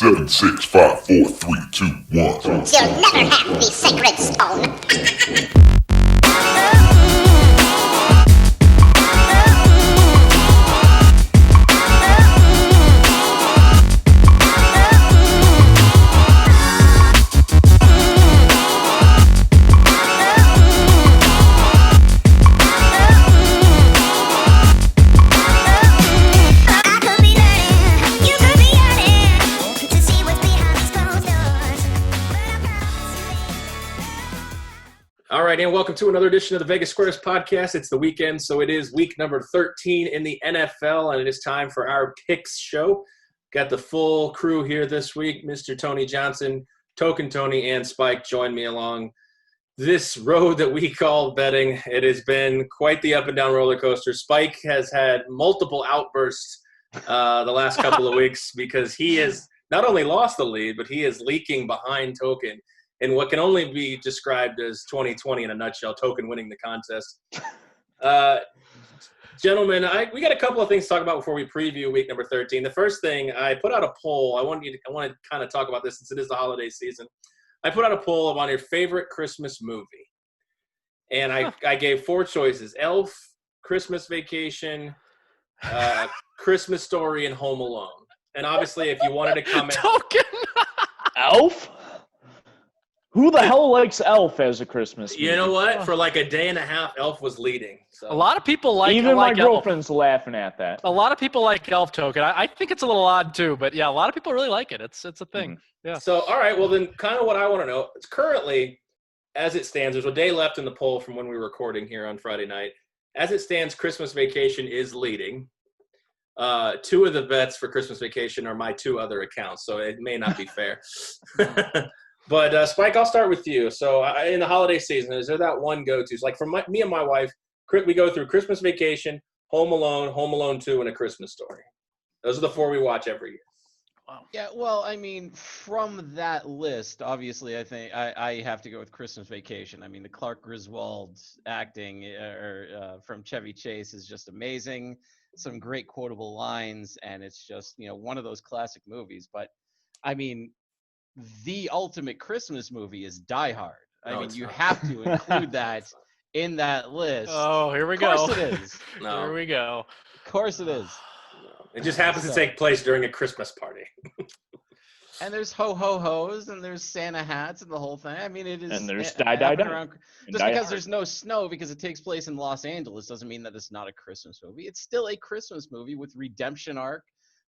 7, 6, 5, 4, 3, 2, 1. You'll never have the sacred stone. All right, and welcome to another edition of the Vegas Squares podcast. It's the weekend, so it is week number 13 in the NFL, and it is time for our picks show. Got the full crew here this week. Mr. Tony Johnson, Token Tony, and Spike join me along this road that we call betting. It has been quite the up and down roller coaster. Spike has had multiple outbursts the last couple of weeks because he has not only lost the lead, but he is leaking behind Token in what can only be described as 2020 in a nutshell, Token winning the contest. Gentlemen, we got a couple of things to talk about before we preview week number 13. The first thing, I put out a poll. I want to kind of talk about this since it is the holiday season. I put out a poll on your favorite Christmas movie. And I gave four choices: Elf, Christmas Vacation, Christmas Story, and Home Alone. And obviously, if you wanted to comment... Token! Elf? Who the hell likes Elf as a Christmas movie? You know what? For like a day and a half, Elf was leading. So. A lot of people like Even like my girlfriend's laughing at that. A lot of people like Elf, Token. I think it's a little odd too, but yeah, a lot of people really like it. It's a thing. Mm-hmm. Yeah. So, all right, well then kind of what I want to know is currently, as it stands, there's a day left in the poll from when we were recording here on Friday night. As it stands, Christmas Vacation is leading. Two of the bets for Christmas Vacation are my two other accounts, so it may not be fair. But Spike, I'll start with you. So in the holiday season, is there that one go-to? So like for me and my wife, we go through Christmas Vacation, Home Alone 2, and A Christmas Story. Those are the four we watch every year. Wow. Yeah, well, I mean, from that list, obviously, I think I have to go with Christmas Vacation. I mean, the Clark Griswold acting from Chevy Chase is just amazing. Some great quotable lines, and it's just, one of those classic movies. But, I mean, the ultimate Christmas movie is Die Hard. I mean, you have to include that in that list. Oh, here we go. Of course it is. No. Here we go. Of course it is. No. It just happens to take place during a Christmas party. And there's ho-ho-hos, and there's Santa hats, and the whole thing. I mean, it is... And there's die. Just because there's no snow, because it takes place in Los Angeles, doesn't mean that it's not a Christmas movie. It's still a Christmas movie with redemption arc.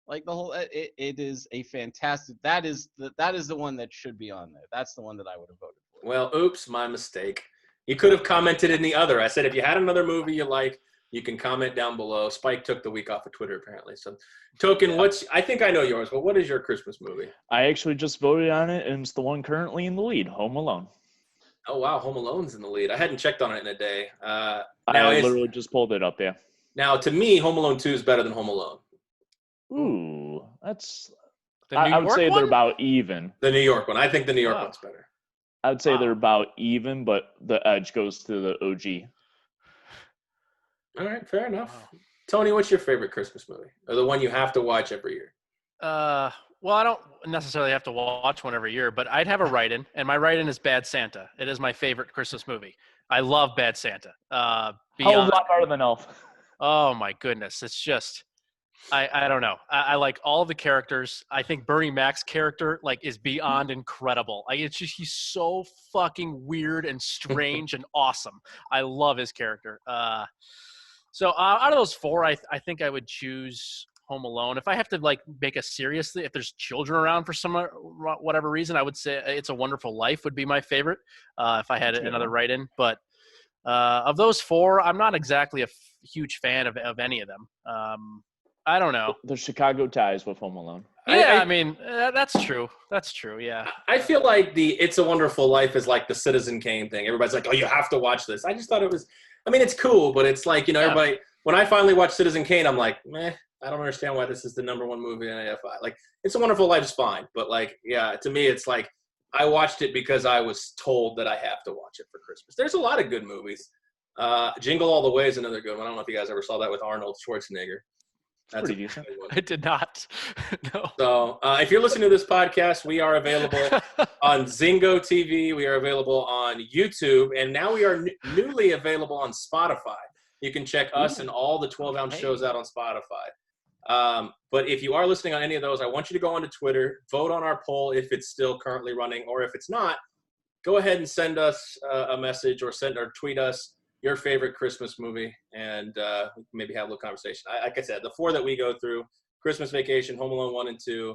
Like the whole, it is a fantastic. That is the one that should be on there. That's the one that I would have voted for. Well, oops, my mistake. You could have commented in the other. I said if you had another movie you like, you can comment down below. Spike took the week off of Twitter apparently. So, Token, I think I know yours, but what is your Christmas movie? I actually just voted on it, and it's the one currently in the lead, Home Alone. Oh wow, Home Alone's in the lead. I hadn't checked on it in a day. I literally just pulled it up, yeah. Now, to me, Home Alone 2 is better than Home Alone. Ooh, that's... I would say they're about even. The New York one. I think the New York one's better. I would say they're about even, but the edge goes to the OG. All right, fair enough. Wow. Tony, what's your favorite Christmas movie? Or the one you have to watch every year? Well, I don't necessarily have to watch one every year, but I'd have a write-in, and my write-in is Bad Santa. It is my favorite Christmas movie. I love Bad Santa. A lot better than Elf. Oh, my goodness. It's just... I don't know. I like all of the characters. I think Bernie Mac's character is beyond incredible. It's just he's so fucking weird and strange and awesome. I love his character. So out of those four, I think I would choose Home Alone. If I have to make a seriously, if there's children around for some whatever reason, I would say It's a Wonderful Life would be my favorite if I had another write-in. But of those four, I'm not exactly a huge fan of any of them. I don't know. The Chicago ties with Home Alone. Yeah, I mean, that's true. That's true, yeah. I feel like the It's a Wonderful Life is like the Citizen Kane thing. Everybody's like, oh, you have to watch this. I just thought it was, it's cool, but it's like, everybody, when I finally watched Citizen Kane, I'm like, I don't understand why this is the number one movie in AFI. It's a Wonderful Life is fine, but to me, it's like, I watched it because I was told that I have to watch it for Christmas. There's a lot of good movies. Jingle All the Way is another good one. I don't know if you guys ever saw that with Arnold Schwarzenegger. That's pretty decent. I did not. No. So if you're listening to this podcast, we are available on Zingo TV. We are available on YouTube. And now we are newly available on Spotify. You can check us and all the 12-ounce shows out on Spotify. But if you are listening on any of those, I want you to go onto Twitter, vote on our poll if it's still currently running, or if it's not, go ahead and send us a message or tweet us your favorite Christmas movie, and we can maybe have a little conversation. Like I said, the 4 that we go through: Christmas Vacation, Home Alone 1 and 2,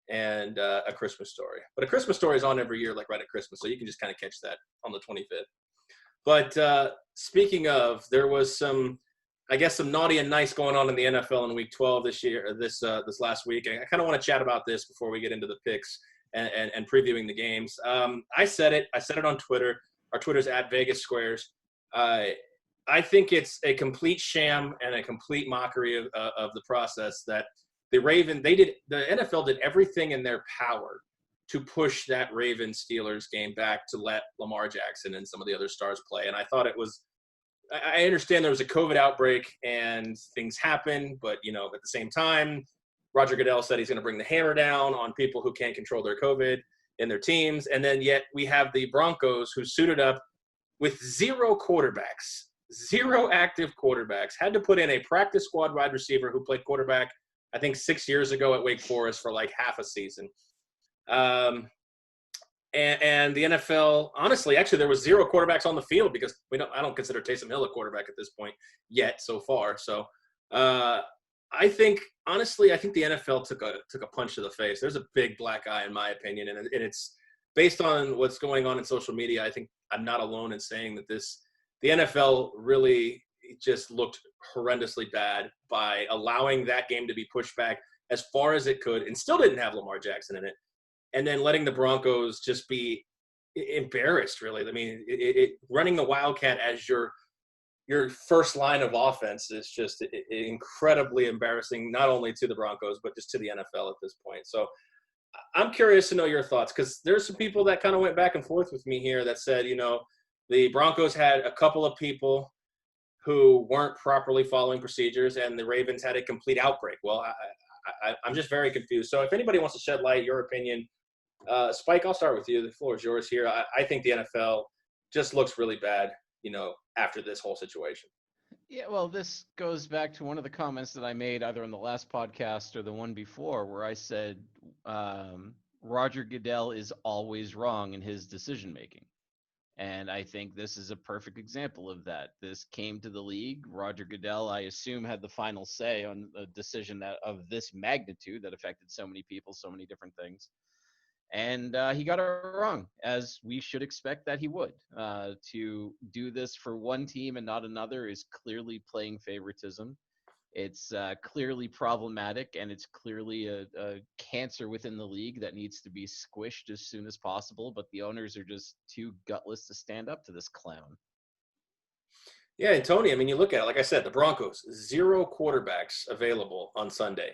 and A Christmas Story. But A Christmas Story is on every year, like right at Christmas, so you can just kind of catch that on the 25th. But speaking of, there was some naughty and nice going on in the NFL in Week 12 this last week. And I kind of want to chat about this before we get into the picks and previewing the games. I said it on Twitter. Our Twitter's at Vegas Squares. I think it's a complete sham and a complete mockery of the process that the NFL did everything in their power to push that Ravens-Steelers game back to let Lamar Jackson and some of the other stars play. And I thought I understand there was a COVID outbreak and things happen, but, at the same time, Roger Goodell said he's going to bring the hammer down on people who can't control their COVID in their teams. And then yet we have the Broncos who suited up with 0 quarterbacks, 0 active quarterbacks, had to put in a practice squad wide receiver who played quarterback, I think 6 years ago at Wake Forest for like half a season. And the NFL, honestly, actually, there was 0 quarterbacks on the field because I don't consider Taysom Hill a quarterback at this point yet so far. So I think the NFL took a punch to the face. There's a big black eye, in my opinion, and it's based on what's going on in social media. I think I'm not alone in saying that the NFL really just looked horrendously bad by allowing that game to be pushed back as far as it could and still didn't have Lamar Jackson in it. And then letting the Broncos just be embarrassed, really. I mean, running the Wildcat as your first line of offense is just incredibly embarrassing, not only to the Broncos, but just to the NFL at this point. So I'm curious to know your thoughts, because there's some people that kind of went back and forth with me here that said, the Broncos had a couple of people who weren't properly following procedures and the Ravens had a complete outbreak. Well, I'm just very confused. So if anybody wants to shed light, your opinion, Spike, I'll start with you. The floor is yours here. I think the NFL just looks really bad, after this whole situation. Yeah, well, this goes back to one of the comments that I made either on the last podcast or the one before, where I said Roger Goodell is always wrong in his decision making. And I think this is a perfect example of that. This came to the league. Roger Goodell, I assume, had the final say on a decision of this magnitude that affected so many people, so many different things. And he got it wrong, as we should expect that he would. To do this for one team and not another is clearly playing favoritism. It's clearly problematic, and it's clearly a cancer within the league that needs to be squished as soon as possible. But the owners are just too gutless to stand up to this clown. Yeah, and Tony, I mean, you look at it, like I said, the Broncos, 0 quarterbacks available on Sunday.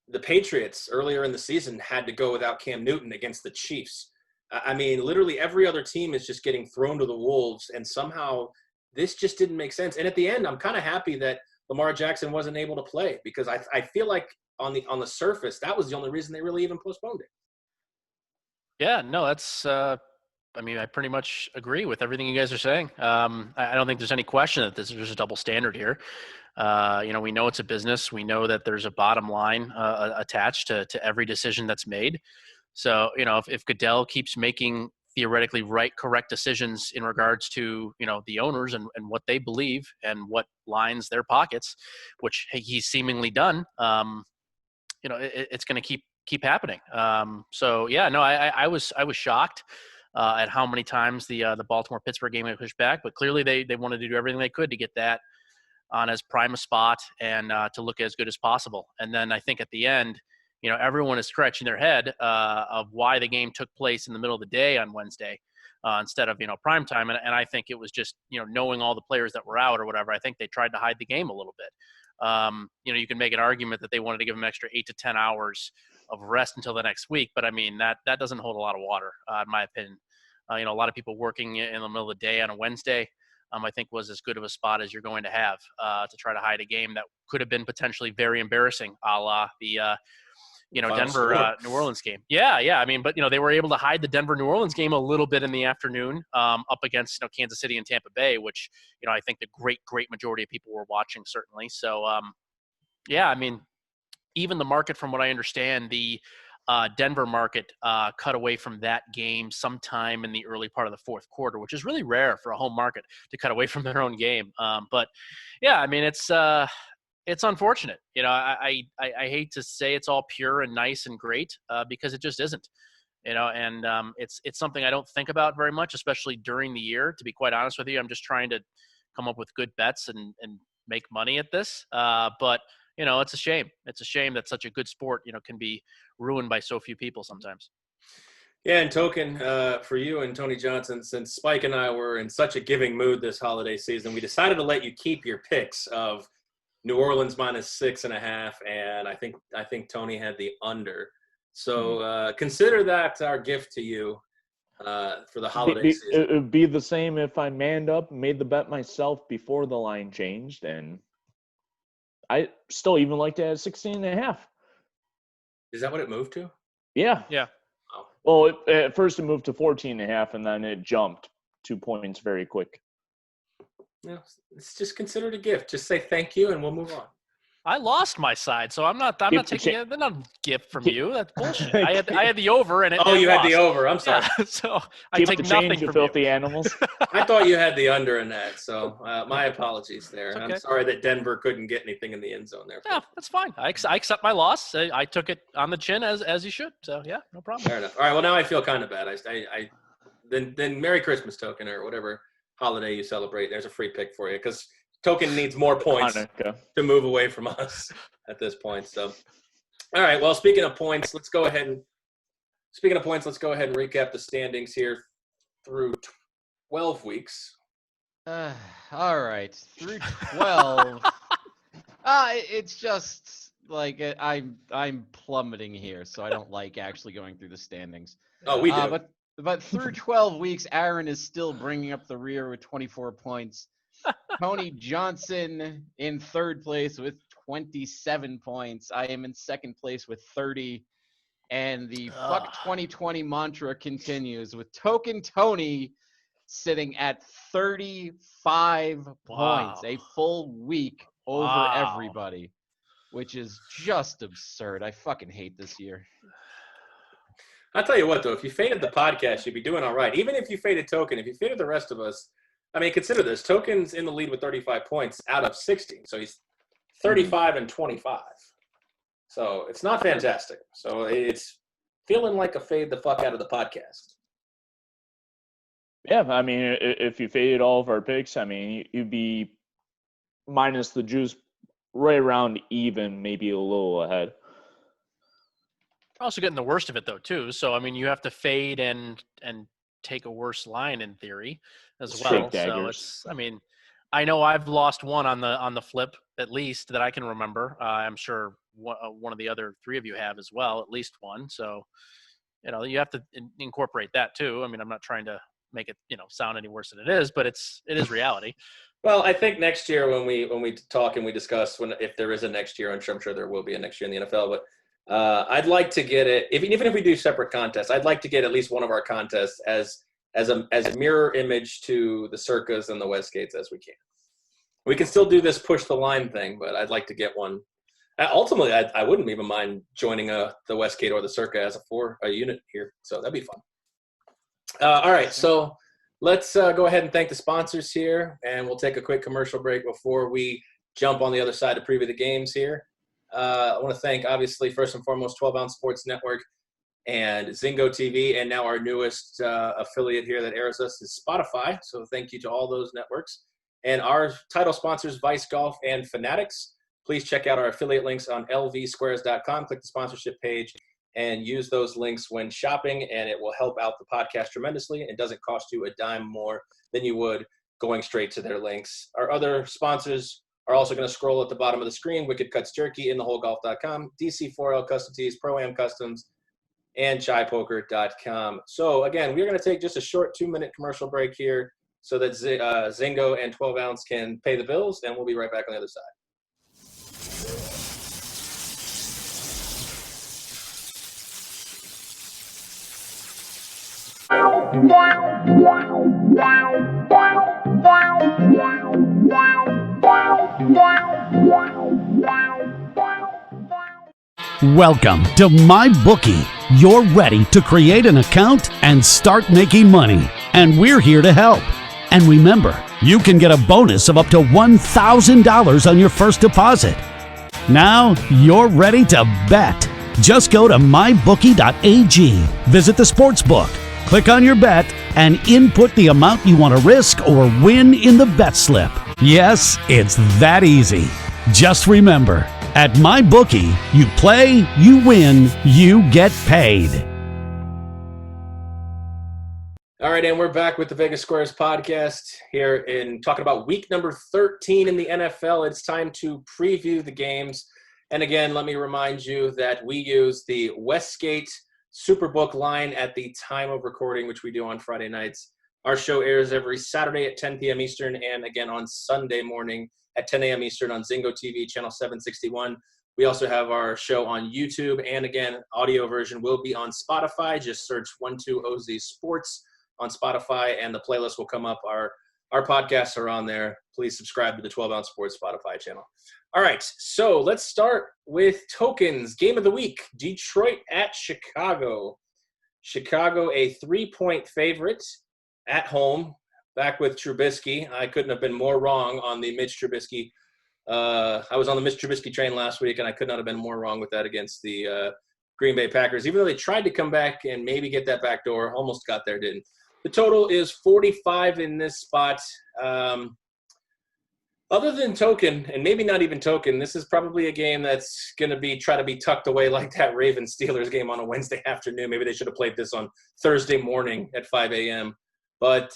The Patriots earlier in the season had to go without Cam Newton against the Chiefs. I mean, literally every other team is just getting thrown to the wolves, and somehow this just didn't make sense. And at the end, I'm kind of happy that Lamar Jackson wasn't able to play, because I feel like on the surface, that was the only reason they really even postponed it. Yeah, no, that's I pretty much agree with everything you guys are saying. I don't think there's any question that there's a double standard here. We know it's a business. We know that there's a bottom line attached to every decision that's made. So, if Goodell keeps making theoretically correct decisions in regards to, the owners and what they believe and what lines their pockets, which he's seemingly done, it's going to keep happening. I was shocked at how many times the Baltimore-Pittsburgh game got pushed back, but clearly they wanted to do everything they could to get that on as prime a spot and to look as good as possible. And then I think at the end, everyone is scratching their head of why the game took place in the middle of the day on Wednesday instead of, prime time. And I think it was just, knowing all the players that were out or whatever, I think they tried to hide the game a little bit. You can make an argument that they wanted to give them extra 8 to 10 hours of rest until the next week. But I mean, that doesn't hold a lot of water, in my opinion. A lot of people working in the middle of the day on a Wednesday. I think was as good of a spot as you're going to have to try to hide a game that could have been potentially very embarrassing, a la the Final Denver score. New Orleans game. Yeah. I mean, but they were able to hide the Denver New Orleans game a little bit in the afternoon, up against Kansas City and Tampa Bay, which I think the great majority of people were watching, certainly. So yeah, I mean, even the market, from what I understand, the Denver market cut away from that game sometime in the early part of the fourth quarter, which is really rare for a home market to cut away from their own game. But yeah, I mean, it's unfortunate. I hate to say it's all pure and nice and great because it just isn't. And it's something I don't think about very much, especially during the year. To be quite honest with you, I'm just trying to come up with good bets and make money at this. But it's a shame. It's a shame that such a good sport, can be ruined by so few people sometimes. Yeah, and token for you and Tony Johnson, since Spike and I were in such a giving mood this holiday season, we decided to let you keep your picks of New Orleans -6.5, and I think Tony had the under. So consider that our gift to you for the holiday season. It would be the same if I manned up, made the bet myself before the line changed, and I still even like to have 16.5. Is that what it moved to? Yeah. Yeah. Oh. Well, at first it moved to 14.5, and then it jumped 2 points very quick. Yeah, it's just considered a gift. Just say thank you, and we'll move on. I lost my side, so I'm not taking it. They're not a gift from you. That's bullshit. I had the over, and it. Oh, you had lost. the over. I'm sorry. Yeah, so I Keep take the nothing change, you from filthy you. animals. I thought you had the under in that, so my apologies there. It's okay. I'm sorry that Denver couldn't get anything in the end zone there. Yeah, that's fine. I accept my loss. I took it on the chin as you should. So yeah, no problem. Fair enough. All right. Well, now I feel kind of bad. Then Merry Christmas, token, or whatever holiday you celebrate. There's a free pick for you because token needs more points Hanukkah. to move away from us at this point. So, all right. Well, speaking of points, let's go ahead and recap the standings here through 12 weeks. All right, through 12. It's just like I'm plummeting here, so I don't like actually going through the standings. Oh, we do. But through 12 weeks, Aaron is still bringing up the rear with 24 points. Tony Johnson in third place with 27 points. I am in second place with 30. And the fuck 2020 mantra continues with Token Tony sitting at 35 points, a full week over everybody, which is just absurd. I fucking hate this year. I'll tell you what, though, if you faded the podcast, you'd be doing all right. Even if you faded Token, if you faded the rest of us, I mean, consider this. Token's in the lead with 35 points out of 60. So he's 35 and 25. So it's not fantastic. So it's feeling like a fade the fuck out of the podcast. Yeah, I mean, if you faded all of our picks, I mean, you'd be minus the juice right around even, maybe a little ahead. You're also getting the worst of it, though, too. So, I mean, you have to fade and take a worse line in theory as well. So it's, I mean, I know I've lost one on the flip, at least that I can remember. I'm sure one of the other three of you have as well, at least one. So, you have to incorporate that too. I mean, I'm not trying to make it, sound any worse than it is, but it is reality. Well, I think next year when we talk and we discuss if there is a next year, I'm sure there will be a next year in the NFL, but I'd like to get it, even if we do separate contests, I'd like to get at least one of our contests as a mirror image to the Circas and the Westgates as we can. We can still do this push the line thing, but I'd like to get one. Ultimately, I wouldn't even mind joining the Westgate or the Circa as a unit here, so that'd be fun. All right, so let's go ahead and thank the sponsors here, and we'll take a quick commercial break before we jump on the other side to preview the games here. I want to thank, obviously, first and foremost, 12 Ounce Sports Network and Zingo TV, and now our newest affiliate here that airs us is Spotify. So thank you to all those networks. And our title sponsors, Vice Golf and Fanatics. Please check out our affiliate links on lvsquares.com. Click the sponsorship page and use those links when shopping, and it will help out the podcast tremendously. It doesn't cost you a dime more than you would going straight to their links. Our other sponsors are also going to scroll at the bottom of the screen: Wicked Cuts Jerky, InTheHoleGolf.com, DC4L Custom Tees, Pro-Am Customs, and ChaiPoker.com. So, again, we're going to take just a short 2-minute commercial break here. so that Zingo and 12 ounce can pay the bills, and we'll be right back on the other side. Welcome to MyBookie. You're ready to create an account and start making money, and we're here to help. And remember, you can get a bonus of up to $1,000 on your first deposit. Now you're ready to bet. Just go to mybookie.ag, visit the sportsbook, click on your bet, and input the amount you want to risk or win in the bet slip. Yes, it's that easy. Just remember, at MyBookie, you play, you win, you get paid. All right, and we're back with the Vegas Squares podcast here in talking about week number 13 in the NFL. It's time to preview the games. And again, let me remind you that we use the Westgate Superbook line at the time of recording, which we do on Friday nights. Our show airs every Saturday at 10 p.m. Eastern and again on Sunday morning at 10 a.m. Eastern on Zingo TV, channel 761. We also have our show on YouTube. And again, audio version will be on Spotify. Just search 12OZ Sports on Spotify and the playlist will come up. Our podcasts are on there. Please subscribe to the 12 Ounce Sports Spotify channel. All right, so let's start with tokens. Game of the week, Detroit at Chicago. Chicago, a 3-point favorite at home. Back with Trubisky. I couldn't have been more wrong on the Mitch Trubisky. I was on the Mitch Trubisky train last week, and I could not have been more wrong with that against the Green Bay Packers. Even though they tried to come back and maybe get that back door, almost got there, didn't. The total is 45 in this spot. Other than token, and maybe not even token, this is probably a game that's going to try to be tucked away like that Ravens-Steelers game on a Wednesday afternoon. Maybe they should have played this on Thursday morning at 5 a.m. But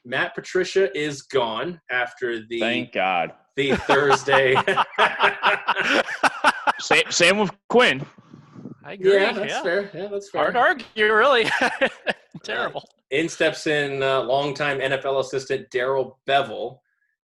Matt Patricia is gone after the Thank God. The Thursday. Same with Quinn. I agree. Yeah, that's fair. Yeah, that's fair. Hard to argue, really. Terrible. In steps in longtime NFL assistant Daryl Bevell.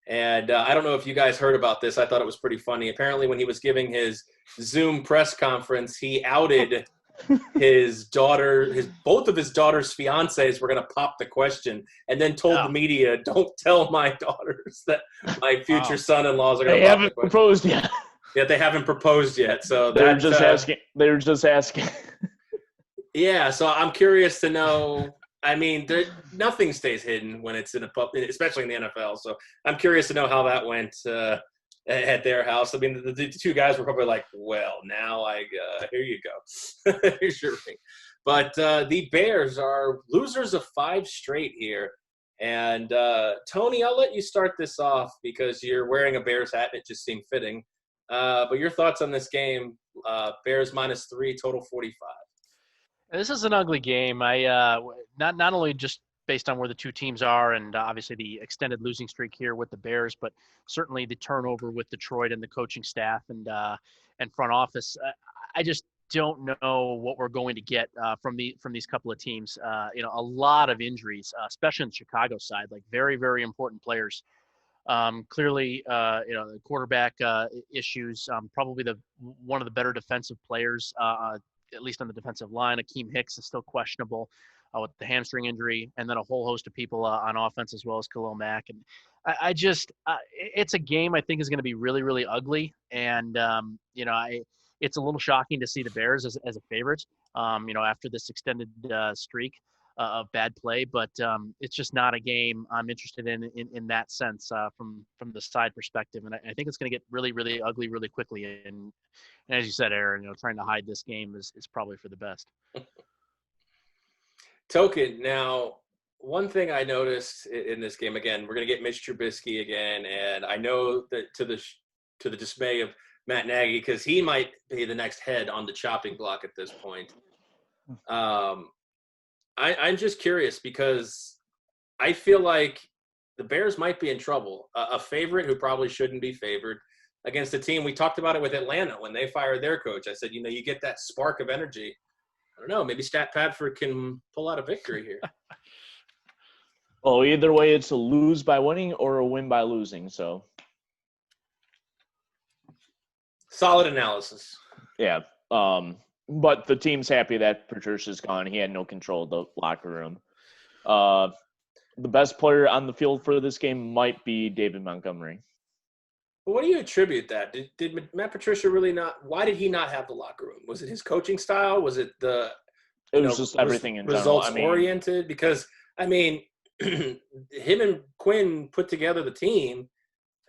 And I don't know if you guys heard about this. I thought it was pretty funny. Apparently, when he was giving his Zoom press conference, he outed both of his daughter's fiancés were going to pop the question, and then told the media, "Don't tell my daughters that my future son-in-laws are going to pop the question." They haven't proposed yet. Yeah, they haven't proposed yet. So they're just asking. They're just asking. Yeah, so I'm curious to know. I mean, nothing stays hidden when it's in especially in the NFL. So I'm curious to know how that went at their house. I mean, the two guys were probably like, "Well, now here you go, here's your ring." But the Bears are losers of 5 straight here. And Tony, I'll let you start this off because you're wearing a Bears hat and it just seemed fitting. But your thoughts on this game? Bears -3, total 45. This is an ugly game. I not only just based on where the two teams are and obviously the extended losing streak here with the Bears, but certainly the turnover with Detroit and the coaching staff and front office. I just don't know what we're going to get from these couple of teams. A lot of injuries, especially on the Chicago side, like very, very important players. Clearly, the quarterback issues, probably one of the better defensive players, at least on the defensive line. Akeem Hicks is still questionable with the hamstring injury, and then a whole host of people on offense as well as Khalil Mack. And I just, it's a game I think is going to be really, really ugly. And, it's a little shocking to see the Bears as a favorite, after this extended streak of bad play. But it's just not a game I'm interested in that sense from the side perspective. And I think it's going to get really, really ugly really quickly. And as you said, Aaron, trying to hide this game is probably for the best. Token. Now, one thing I noticed in this game, again, we're going to get Mitch Trubisky again, and I know that to the dismay of Matt Nagy, because he might be the next head on the chopping block at this point. I'm just curious because I feel like the Bears might be in trouble. A favorite who probably shouldn't be favored against a team. We talked about it with Atlanta when they fired their coach. I said, you get that spark of energy. I don't know. Maybe Stat Padford can pull out a victory here. Well, either way, it's a lose by winning or a win by losing. So, Solid analysis. yeah. But the team's happy that Patricia's gone. He had no control of the locker room. The best player on the field for this game might be David Montgomery. But what do you attribute that? Did Matt Patricia really not? Why did he not have the locker room? Was it his coaching style? Was it It was just everything in general. Results oriented? Because I mean, him and Quinn put together the team.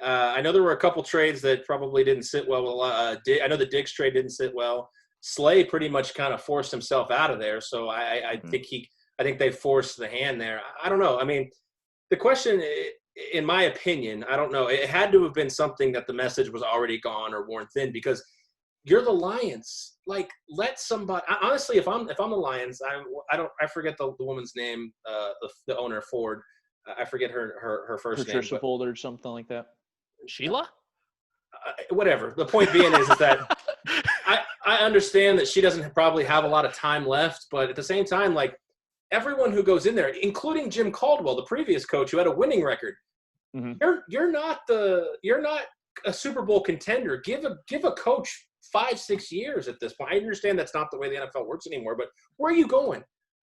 I know there were a couple trades that probably didn't sit well with a lot. I know the Diggs trade didn't sit well. SLATE pretty much kind of forced himself out of there. So I think they forced the hand there. I don't know. I mean, the question, in my opinion, I don't know. It had to have been something that the message was already gone or worn thin, because you're the Lions. Like, let somebody. Honestly, if I'm the Lions, I forget the woman's name. The owner, Ford. I forget her first name. Patricia Ford or something like that. Sheila? Whatever. The point being is that I understand that she doesn't probably have a lot of time left, but at the same time, like, everyone who goes in there, including Jim Caldwell, the previous coach who had a winning record, you're not a Super Bowl contender. Give a coach 5-6 years at this point. I understand that's not the way the NFL works anymore, but where are you going?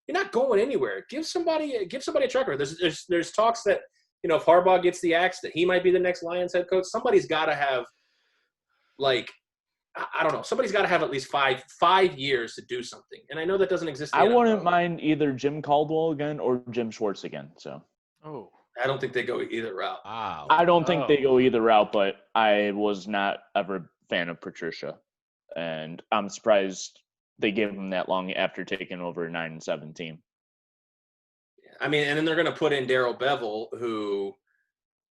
You're not going anywhere. Give somebody a track record. There's talks that, you know, if Harbaugh gets the axe, that he might be the next Lions head coach. Somebody's got to have, like, I don't know. Somebody's got to have at least five years to do something. And I know that doesn't exist. I wouldn't mind either Jim Caldwell again or Jim Schwartz again. So, I don't think they go either route. Wow. I don't think they go either route, but I was not ever a fan of Patricia. And I'm surprised they gave him that long after taking over a 9-7 team. I mean, and then they're going to put in Darrell Bevell, who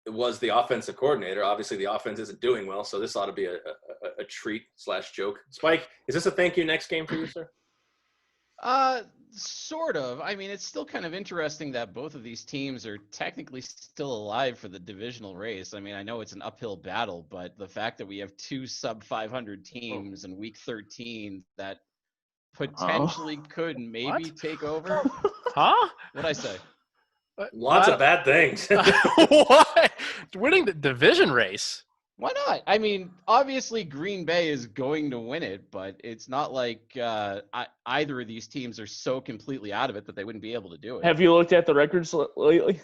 was the offensive coordinator. Obviously, the offense isn't doing well, so this ought to be a treat/joke. Spike, is this a thank you next game for you, sir? Sort of. I mean, it's still kind of interesting that both of these teams are technically still alive for the divisional race. I mean, I know it's an uphill battle, but the fact that we have two sub-500 teams in Week 13 that potentially could maybe take over. Huh? What'd I say? Lots of bad things. What? Winning the division race? Why not? I mean, obviously Green Bay is going to win it, but it's not like either of these teams are so completely out of it that they wouldn't be able to do it. Have you looked at the records lately?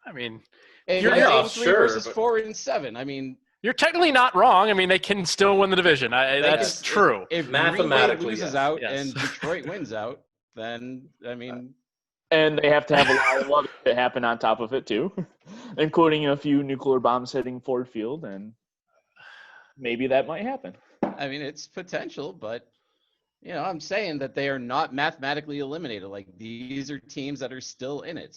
I mean, You're playoffs, 3 sure, versus but- 4 and 7. I mean, you're technically not wrong. I mean, they can still win the division. That's true. if Mathematically, Green Bay loses yes. out Yes. and Detroit wins out, then I mean, And they have to have a lot of luck to happen on top of it, too, including a few nuclear bombs hitting Ford Field, and maybe that might happen. it's potential, but I'm saying that they are not mathematically eliminated. Like, these are teams that are still in it.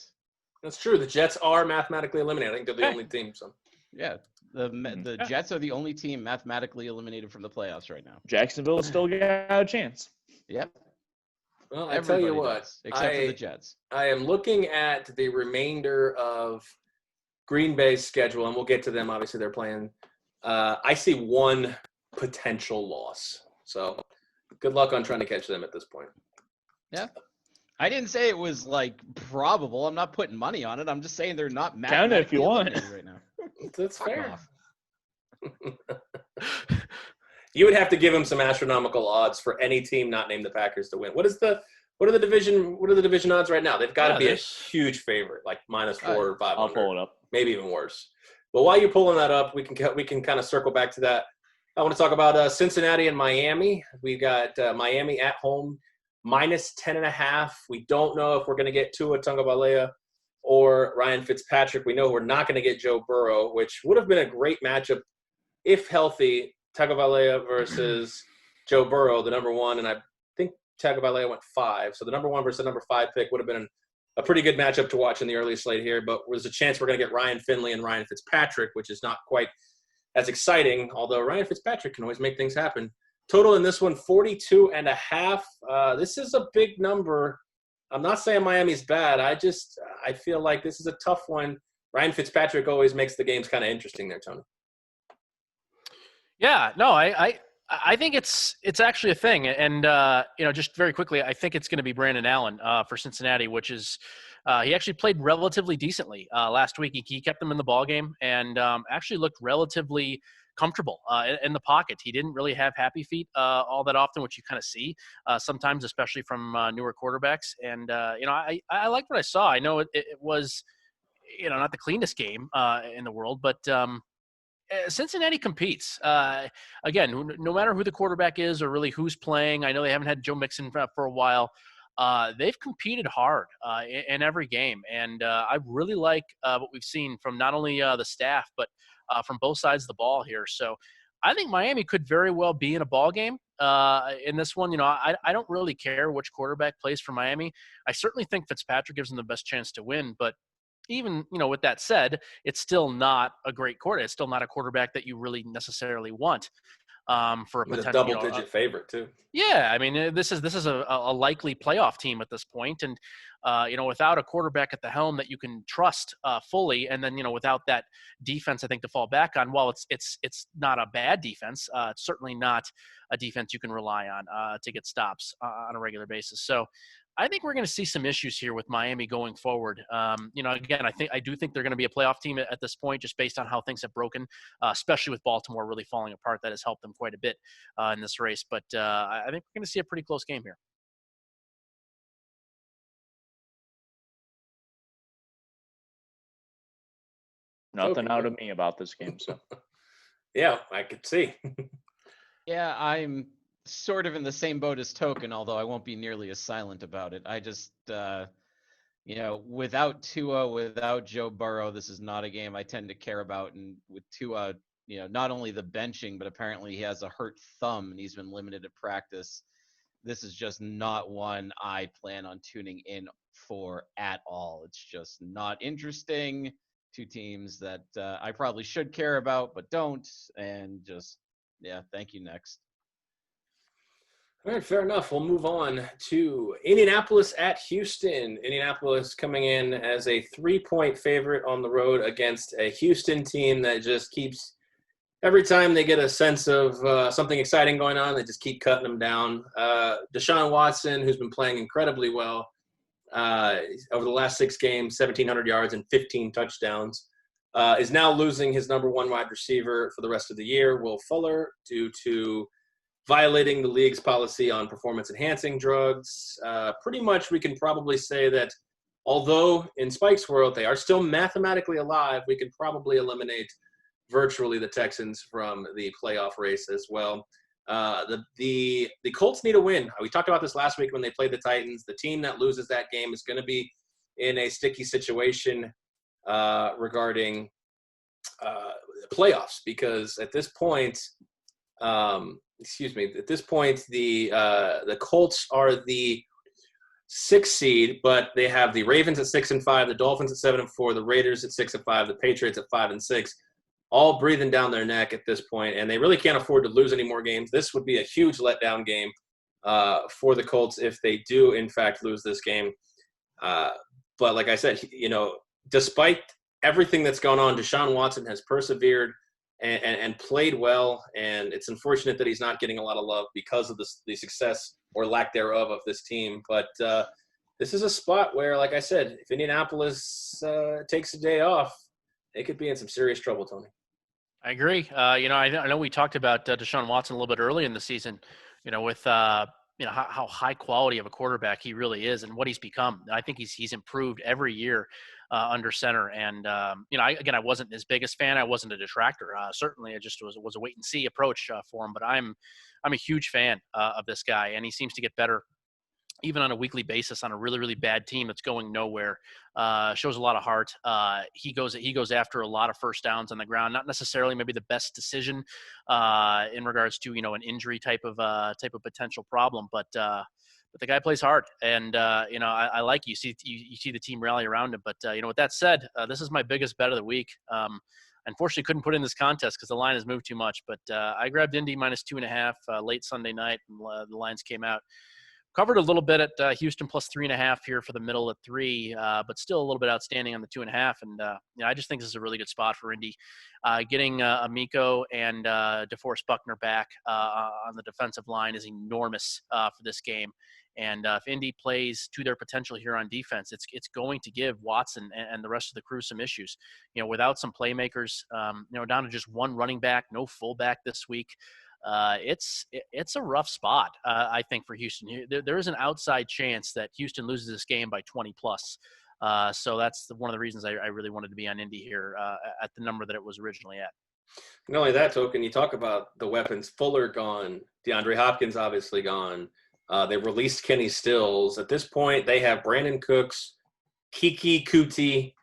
That's true. The Jets are mathematically eliminated. I think they're the only team. So Yeah, the Jets are the only team mathematically eliminated from the playoffs right now. Jacksonville still got a chance. Yep. well, I tell you Everybody what, does, except for the Jets. I am looking at the remainder of Green Bay's schedule, and we'll get to them. Obviously, they're playing. I see one potential loss. So good luck on trying to catch them at this point. Yeah. I didn't say it was like probable. I'm not putting money on it. I'm just saying they're not Count it if you want. eliminated right now. That's Fuck fair. off. You would have to give them some astronomical odds for any team not named the Packers to win. What are the division odds right now? They've got to be a huge favorite, like -4 or 500. I'll pull it up. Maybe even worse. But while you're pulling that up, we can kind of circle back to that. I want to talk about Cincinnati and Miami. We got Miami at home, -10.5. We don't know if we're going to get Tua Tagovailoa or Ryan Fitzpatrick. We know we're not going to get Joe Burrow, which would have been a great matchup if healthy. Tagovailoa versus Joe Burrow, the number one, and I think Tagovailoa went 5. So the number 1 versus the number 5 pick would have been a pretty good matchup to watch in the early slate here. But there's a chance we're going to get Ryan Finley and Ryan Fitzpatrick, which is not quite as exciting, although Ryan Fitzpatrick can always make things happen. Total in this one, 42.5. This is a big number. I'm not saying Miami's bad. I feel like this is a tough one. Ryan Fitzpatrick always makes the games kind of interesting there, Tony. Yeah, no, I I think it's actually a thing, and just very quickly, I think it's going to be Brandon Allen for Cincinnati, which is he actually played relatively decently last week. He kept them in the ball game and actually looked relatively comfortable in the pocket. He didn't really have happy feet all that often, which you kind of see sometimes, especially from newer quarterbacks. And I liked what I saw. I know it was not the cleanest game in the world, but Cincinnati competes. Again, no matter who the quarterback is or really who's playing, I know they haven't had Joe Mixon for a while. They've competed hard in every game, and I really like what we've seen from not only the staff but from both sides of the ball here. So I think Miami could very well be in a ball game in this one. I don't really care which quarterback plays for Miami. I certainly think Fitzpatrick gives them the best chance to win, but even with that said, it's still not a great quarterback. It's still not a quarterback that you really necessarily want for a With a potential double-digit favorite too. Yeah, I mean this is a likely playoff team at this point, and without a quarterback at the helm that you can trust fully, and then without that defense, I think to fall back on. While it's not a bad defense, it's certainly not a defense you can rely on to get stops on a regular basis. So I think we're going to see some issues here with Miami going forward. Again, I do think they're going to be a playoff team at this point, just based on how things have broken, especially with Baltimore really falling apart. That has helped them quite a bit in this race. But I think we're going to see a pretty close game here. Nothing out of me about this game. So Yeah, I could see. Yeah, I'm sort of in the same boat as Token, although I won't be nearly as silent about it. I just, without Tua, without Joe Burrow, this is not a game I tend to care about. And with Tua, not only the benching, but apparently he has a hurt thumb and he's been limited at practice. This is just not one I plan on tuning in for at all. It's just not interesting. Two teams that I probably should care about, but don't. And just, yeah, thank you. Next. All right, fair enough. We'll move on to Indianapolis at Houston. Indianapolis coming in as a 3-point favorite on the road against a Houston team that just keeps, every time they get a sense of something exciting going on, they just keep cutting them down. Deshaun Watson, who's been playing incredibly well over the last 6 games, 1,700 yards and 15 touchdowns, is now losing his number 1 wide receiver for the rest of the year, Will Fuller, due to violating the league's policy on performance-enhancing drugs. Pretty much we can probably say that although in Spike's world they are still mathematically alive, we can probably eliminate virtually the Texans from the playoff race as well. The Colts need a win. We talked about this last week when they played the Titans. The team that loses that game is going to be in a sticky situation regarding playoffs, because at this point the Colts are the 6th seed, but they have the Ravens at 6-5, the Dolphins at 7-4, the Raiders at 6-5, the Patriots at 5-6, all breathing down their neck at this point, and they really can't afford to lose any more games. This would be a huge letdown game for the Colts if they do in fact lose this game. But like I said, despite everything that's gone on, Deshaun Watson has persevered and played well, and it's unfortunate that he's not getting a lot of love because of the success or lack thereof of this team. But this is a spot where, like I said, if Indianapolis takes a day off, they could be in some serious trouble, Tony. I agree. I know we talked about Deshaun Watson a little bit early in the season, with how high quality of a quarterback he really is and what he's become. I think he's improved every year under center. And, I wasn't his biggest fan. I wasn't a detractor. Certainly it just was a wait and see approach for him, but I'm a huge fan of this guy, and he seems to get better even on a weekly basis on a really, really bad team that's going nowhere. Shows a lot of heart. He goes after a lot of first downs on the ground, not necessarily maybe the best decision in regards to, an injury type of potential problem, but the guy plays hard, and I like you see the team rally around him. But with that said, this is my biggest bet of the week. Unfortunately, couldn't put in this contest because the line has moved too much. But I grabbed Indy -2.5 late Sunday night, and the lines came out Covered a little bit at Houston plus 3.5 here for the middle at 3, but still a little bit outstanding on the 2.5. And I just think this is a really good spot for Indy. Getting Amico and DeForest Buckner back on the defensive line is enormous for this game. And if Indy plays to their potential here on defense, it's going to give Watson and the rest of the crew some issues. Without some playmakers, down to just one running back, no fullback this week. It's a rough spot, I think, for Houston. There is an outside chance that Houston loses this game by 20 plus. So that's one of the reasons I really wanted to be on Indy here at the number that it was originally at. Not only that, Token, you talk about the weapons. Fuller gone. DeAndre Hopkins obviously gone. They released Kenny Stills. At this point, they have Brandon Cooks, Kiki Kuti,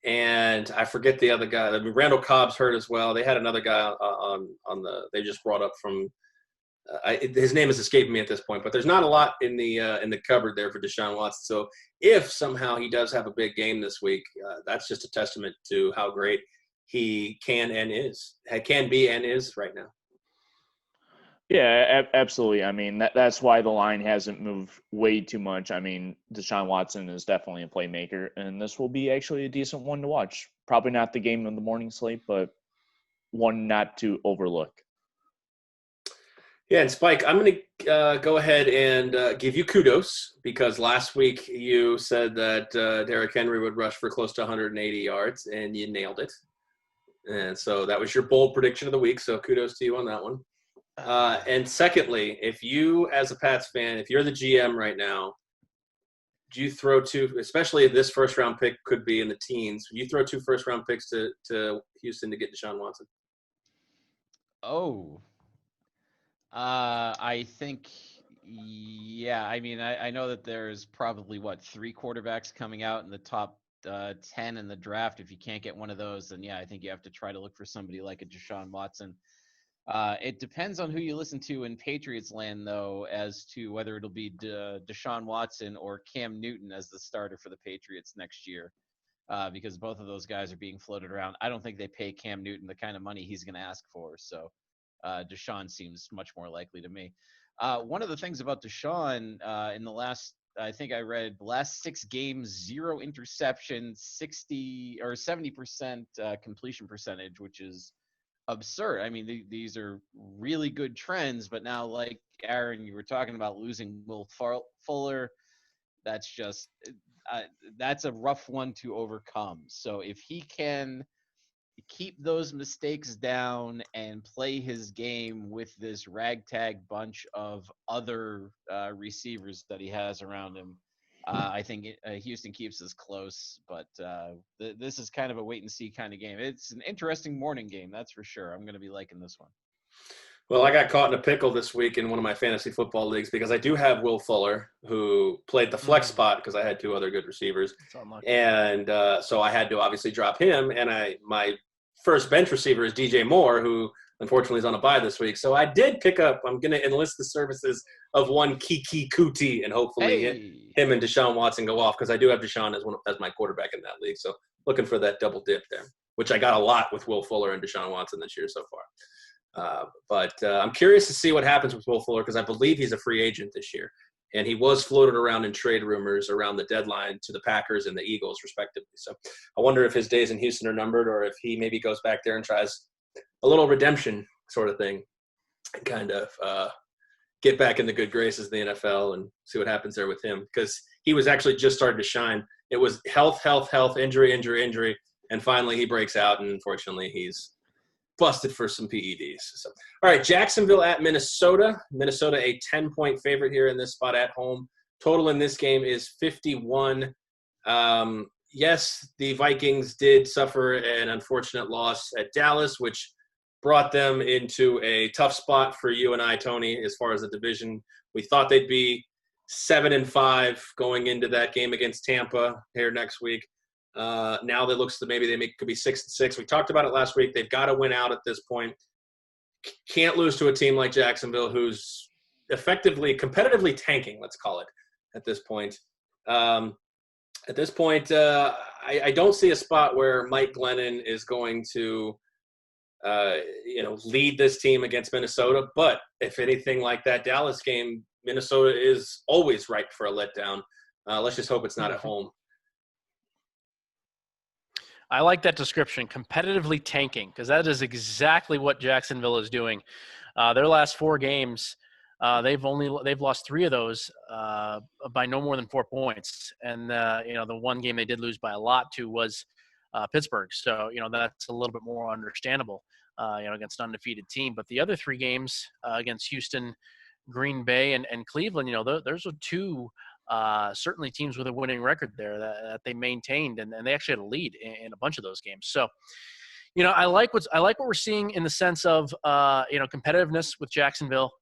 and I forget the other guy. I mean, Randall Cobb's hurt as well. They had another guy on the. They just brought up from. His name is escaping me at this point, but there's not a lot in the cupboard there for Deshaun Watson. So if somehow he does have a big game this week, that's just a testament to how great he can be and is right now. Yeah, absolutely. I mean, that's why the line hasn't moved way too much. I mean, Deshaun Watson is definitely a playmaker, and this will be actually a decent one to watch. Probably not the game of the morning slate, but one not to overlook. Yeah, and Spike, I'm going to go ahead and give you kudos because last week you said that Derrick Henry would rush for close to 180 yards, and you nailed it. And so that was your bold prediction of the week, so kudos to you on that one. And secondly, if you, as a Pats fan, if you're the GM right now, do you throw two, especially if this first-round pick could be in the teens, you throw 2 first-round picks to Houston to get Deshaun Watson? Oh. I think, yeah. I mean, I know that there's probably, 3 quarterbacks coming out in the top 10 in the draft. If you can't get one of those, then, yeah, I think you have to try to look for somebody like a Deshaun Watson. It depends on who you listen to in Patriots land, though, as to whether it'll be Deshaun Watson or Cam Newton as the starter for the Patriots next year, because both of those guys are being floated around. I don't think they pay Cam Newton the kind of money he's going to ask for, so Deshaun seems much more likely to me. One of the things about Deshaun in the last, I think I read, last 6 games, 0 interception, 60 or 70% completion percentage, which is absurd. I mean, these are really good trends, but now, like Aaron, you were talking about losing Will Fuller. That's just that's a rough one to overcome. So if he can keep those mistakes down and play his game with this ragtag bunch of other receivers that he has around him, I think Houston keeps this close, but this is kind of a wait-and-see kind of game. It's an interesting morning game, that's for sure. I'm going to be liking this one. Well, I got caught in a pickle this week in one of my fantasy football leagues because I do have Will Fuller, who played the flex spot because I had 2 other good receivers. And so I had to obviously drop him, and my first bench receiver is DJ Moore, who unfortunately is on a bye this week. So I did pick up – I'm going to enlist the services of one Kiki Kuti, and hopefully him and Deshaun Watson go off because I do have Deshaun as my quarterback in that league. So looking for that double dip there, which I got a lot with Will Fuller and Deshaun Watson this year so far. But I'm curious to see what happens with Will Fuller because I believe he's a free agent this year. And he was floated around in trade rumors around the deadline to the Packers and the Eagles, respectively. So I wonder if his days in Houston are numbered or if he maybe goes back there and tries a little redemption sort of thing and kind of get back in the good graces of the NFL and see what happens there with him because he was actually just starting to shine. It was health, injury, and finally he breaks out, and unfortunately he's busted for some PEDs. So, all right, Jacksonville at Minnesota. Minnesota a 10-point favorite here in this spot at home. Total in this game is 51. Yes, the Vikings did suffer an unfortunate loss at Dallas, which brought them into a tough spot for you and I, Tony, as far as the division. We thought they'd be 7-5 going into that game against Tampa here next week. Now that looks to maybe could be 6-6. We talked about it last week. They've got to win out at this point. Can't lose to a team like Jacksonville, who's effectively competitively tanking, let's call it, at this point. I don't see a spot where Mike Glennon is going to lead this team against Minnesota. But if anything like that Dallas game, Minnesota is always ripe for a letdown. Let's just hope it's not at home. I like that description, competitively tanking, because that is exactly what Jacksonville is doing. Their last 4 games, they've lost 3 of those by no more than 4 points, and the one game they did lose by a lot to was Pittsburgh. So that's a little bit more understandable, against an undefeated team. But the other 3 games against Houston, Green Bay, and Cleveland, those are 2. Certainly teams with a winning record there that they maintained, and they actually had a lead in a bunch of those games. So, I like what we're seeing in the sense of competitiveness with Jacksonville.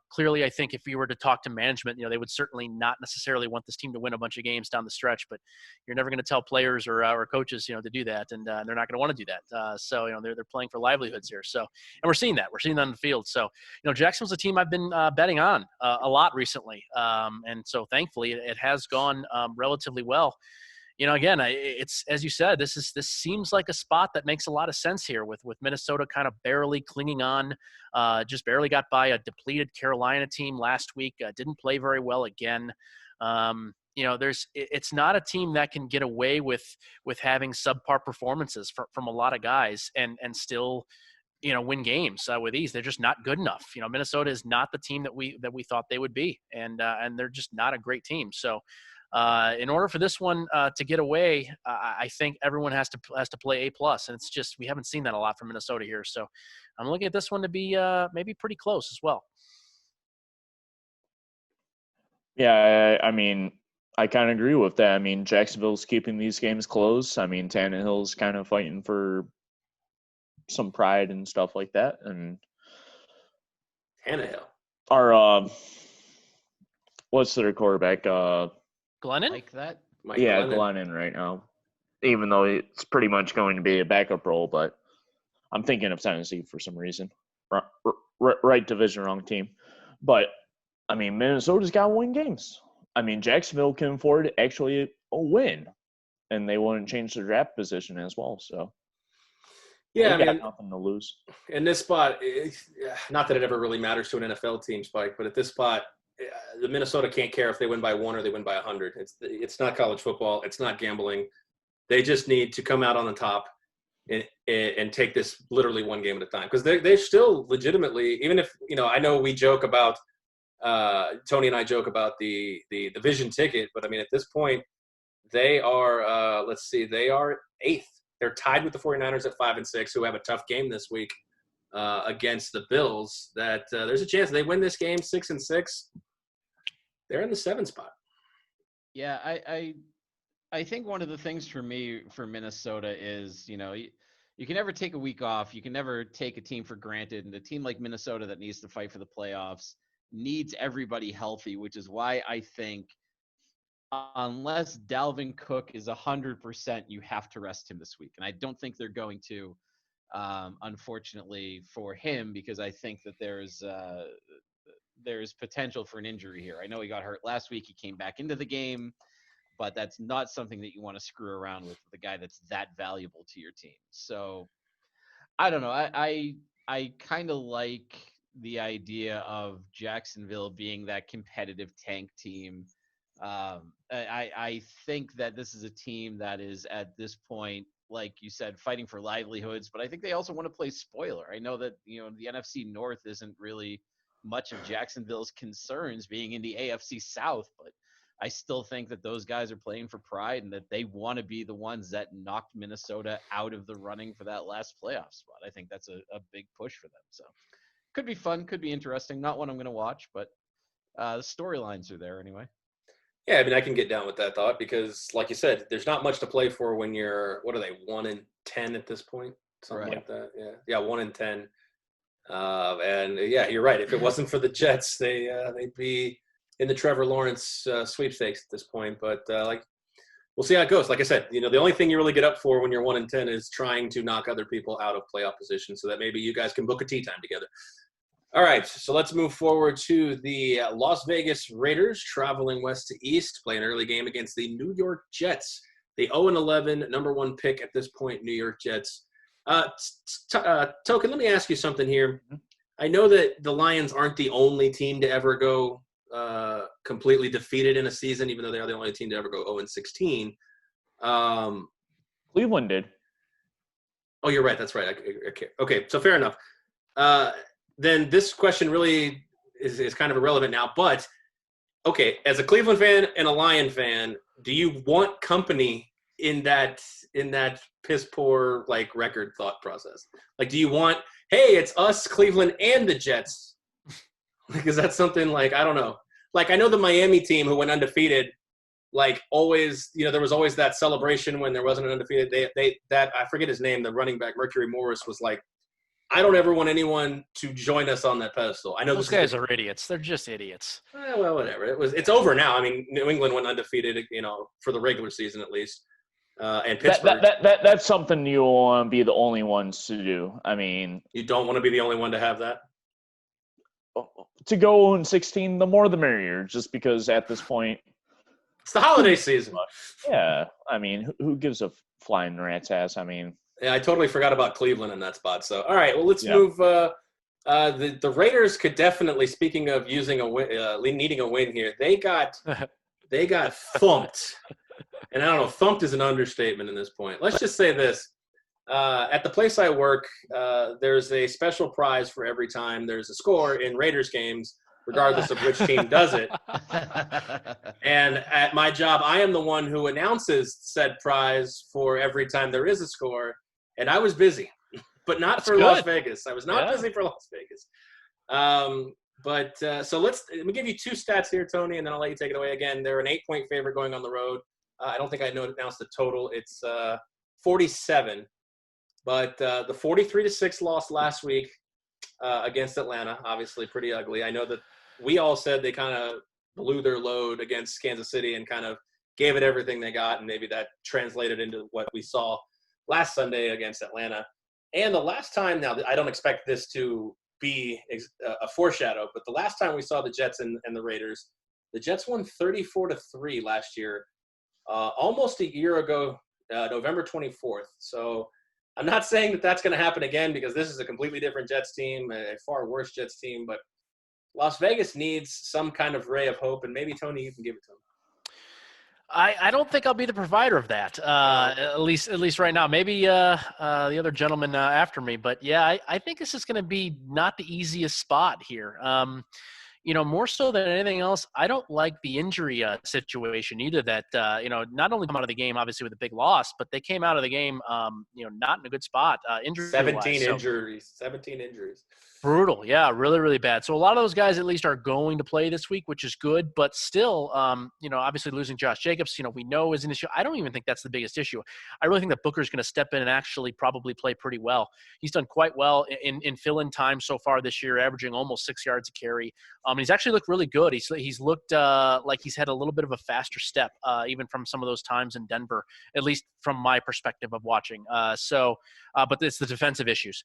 Clearly, I think if we were to talk to management, they would certainly not necessarily want this team to win a bunch of games down the stretch. But you're never going to tell players or coaches, to do that, and they're not going to want to do that. So they're playing for livelihoods here. So, and we're seeing that. We're seeing that on the field. So Jacksonville's a team I've been betting on a lot recently, and so thankfully it has gone relatively well. Again, it's as you said, this seems like a spot that makes a lot of sense here with Minnesota kind of barely clinging on, just barely got by a depleted Carolina team last week. Didn't play very well again. It's not a team that can get away with having subpar performances from a lot of guys and still win games with ease. They're just not good enough. Minnesota is not the team that we thought they would be, and they're just not a great team. So. In order for this one to get away, I think everyone has to play A+, and it's just we haven't seen that a lot from Minnesota here. So I'm looking at this one to be maybe pretty close as well. Yeah, I mean, I kind of agree with that. I mean, Jacksonville's keeping these games close. I mean, Tannehill's kind of fighting for some pride and stuff like that. And Tannehill. Our what's their quarterback? Glennon? Like that? Mike yeah, Glennon. Glennon right now. Even though it's pretty much going to be a backup role, but I'm thinking of Tennessee for some reason. Right division, wrong team. But, I mean, Minnesota's got to win games. I mean, Jacksonville can afford actually a win, and they wouldn't change their draft position as well. So, Yeah, I they got mean, nothing to lose. in this spot, not that it ever really matters to an NFL team, Spike, but at this spot, the Minnesota can't care if they win by 1 or they win by 100. It's not college football. It's not gambling. They just need to come out on the top and take this literally one game at a time, because they're still legitimately, even if I know we joke about Tony and I joke about the division ticket, but I mean at this point they are they are 8th. They're tied with the 49ers at 5-6, who have a tough game this week against the Bills. That there's a chance they win this game 6-6. They're in the 7 spot. Yeah, I think one of the things for me for Minnesota is, you can never take a week off. You can never take a team for granted. And a team like Minnesota that needs to fight for the playoffs needs everybody healthy, which is why I think unless Dalvin Cook is 100%, you have to rest him this week. And I don't think they're going to, unfortunately for him, because I think that there's potential for an injury here. I know he got hurt last week. He came back into the game, but that's not something that you want to screw around with the guy that's that valuable to your team. So I don't know. I kind of like the idea of Jacksonville being that competitive tank team. I think that this is a team that is at this point, like you said, fighting for livelihoods, but I think they also want to play spoiler. I know that, the NFC North isn't really much of Jacksonville's concerns being in the AFC South, but I still think that those guys are playing for pride and that they want to be the ones that knocked Minnesota out of the running for that last playoff spot. I think that's a big push for them. So could be fun, could be interesting. Not one I'm going to watch, but the storylines are there anyway. Yeah, I mean, I can get down with that thought because, like you said, there's not much to play for when you're, what are they, 1-10 at this point? Something like that. Yeah, 1-10. And yeah, you're right. If it wasn't for the Jets, they'd be in the Trevor Lawrence sweepstakes at this point. But we'll see how it goes. Like I said, the only thing you really get up for when you're 1-10 is trying to knock other people out of playoff position, so that maybe you guys can book a tea time together. All right, so let's move forward to the Las Vegas Raiders traveling west to east, play an early game against the New York Jets. The 0-11 number 1 pick at this point, New York Jets. Token, let me ask you something here. Mhm. I know that the Lions aren't the only team to ever go completely defeated in a season, even though they are the only team to ever go 0-16. Cleveland did. Oh, you're right. That's right. Okay, so fair enough. Then this question really is kind of irrelevant now. But, okay, as a Cleveland fan and a Lion fan, do you want company in that piss-poor, like, record thought process? Like, do you want, hey, it's us, Cleveland, and the Jets? Like, is that something like, I don't know. Like, I know the Miami team who went undefeated, like, always, there was always that celebration when there wasn't an undefeated. That I forget his name, the running back, Mercury Morris, was like, I don't ever want anyone to join us on that pedestal. I know Those guys are idiots. They're just idiots. well, whatever. It's over now. I mean, New England went undefeated, for the regular season at least, and Pittsburgh. That's something you want to be the only ones to do. I mean, You don't want to be the only one to have that. to go in 16, the more the merrier. Just because at this point, It's the holiday season. yeah. I mean, who gives a flying rat's ass? I mean, Yeah, I totally forgot about Cleveland in that spot. So, all right, well, let's Yeah. move. The Raiders could definitely. Speaking of using a win, needing a win here, they got thumped, and I don't know. Thumped is an understatement in this point. Let's just say this: at the place I work, there's a special prize for every time there's a score in Raiders games, regardless of which team does it. And at my job, I am the one who announces said prize for every time there is a score. And I was busy, but not for Las Vegas. I was not busy for Las Vegas. So let me give you two stats here, Tony, and then I'll let you take it away again. They're an 8-point favorite going on the road. I don't think I announced the total. It's 47. But the 43-6 loss last week against Atlanta, obviously pretty ugly. I know that we all said they kind of blew their load against Kansas City and kind of gave it everything they got, and maybe that translated into what we saw last Sunday against Atlanta. And the last time, now I don't expect this to be a foreshadow, but the last time we saw the Jets and the Raiders, the Jets won 34-3 last year, almost a year ago, November 24th. So I'm not saying that that's going to happen again because this is a completely different Jets team, a far worse Jets team, but Las Vegas needs some kind of ray of hope, and maybe, Tony, you can give it to them. I don't think I'll be the provider of that, at least right now. Maybe the other gentleman after me. But, yeah, I think this is going to be not the easiest spot here. More so than anything else, I don't like the injury situation either that, not only come out of the game, obviously, with a big loss, but they came out of the game, not in a good spot. 17 injuries. Brutal. Yeah, really, really bad. So a lot of those guys at least are going to play this week, which is good. But still, obviously losing Josh Jacobs, we know is an issue. I don't even think that's the biggest issue. I really think that Booker's going to step in and actually probably play pretty well. He's done quite well in fill-in time so far this year, averaging almost 6 yards a carry. And he's actually looked really good. He's looked like he's had a little bit of a faster step, even from some of those times in Denver, at least from my perspective of watching. But it's the defensive issues.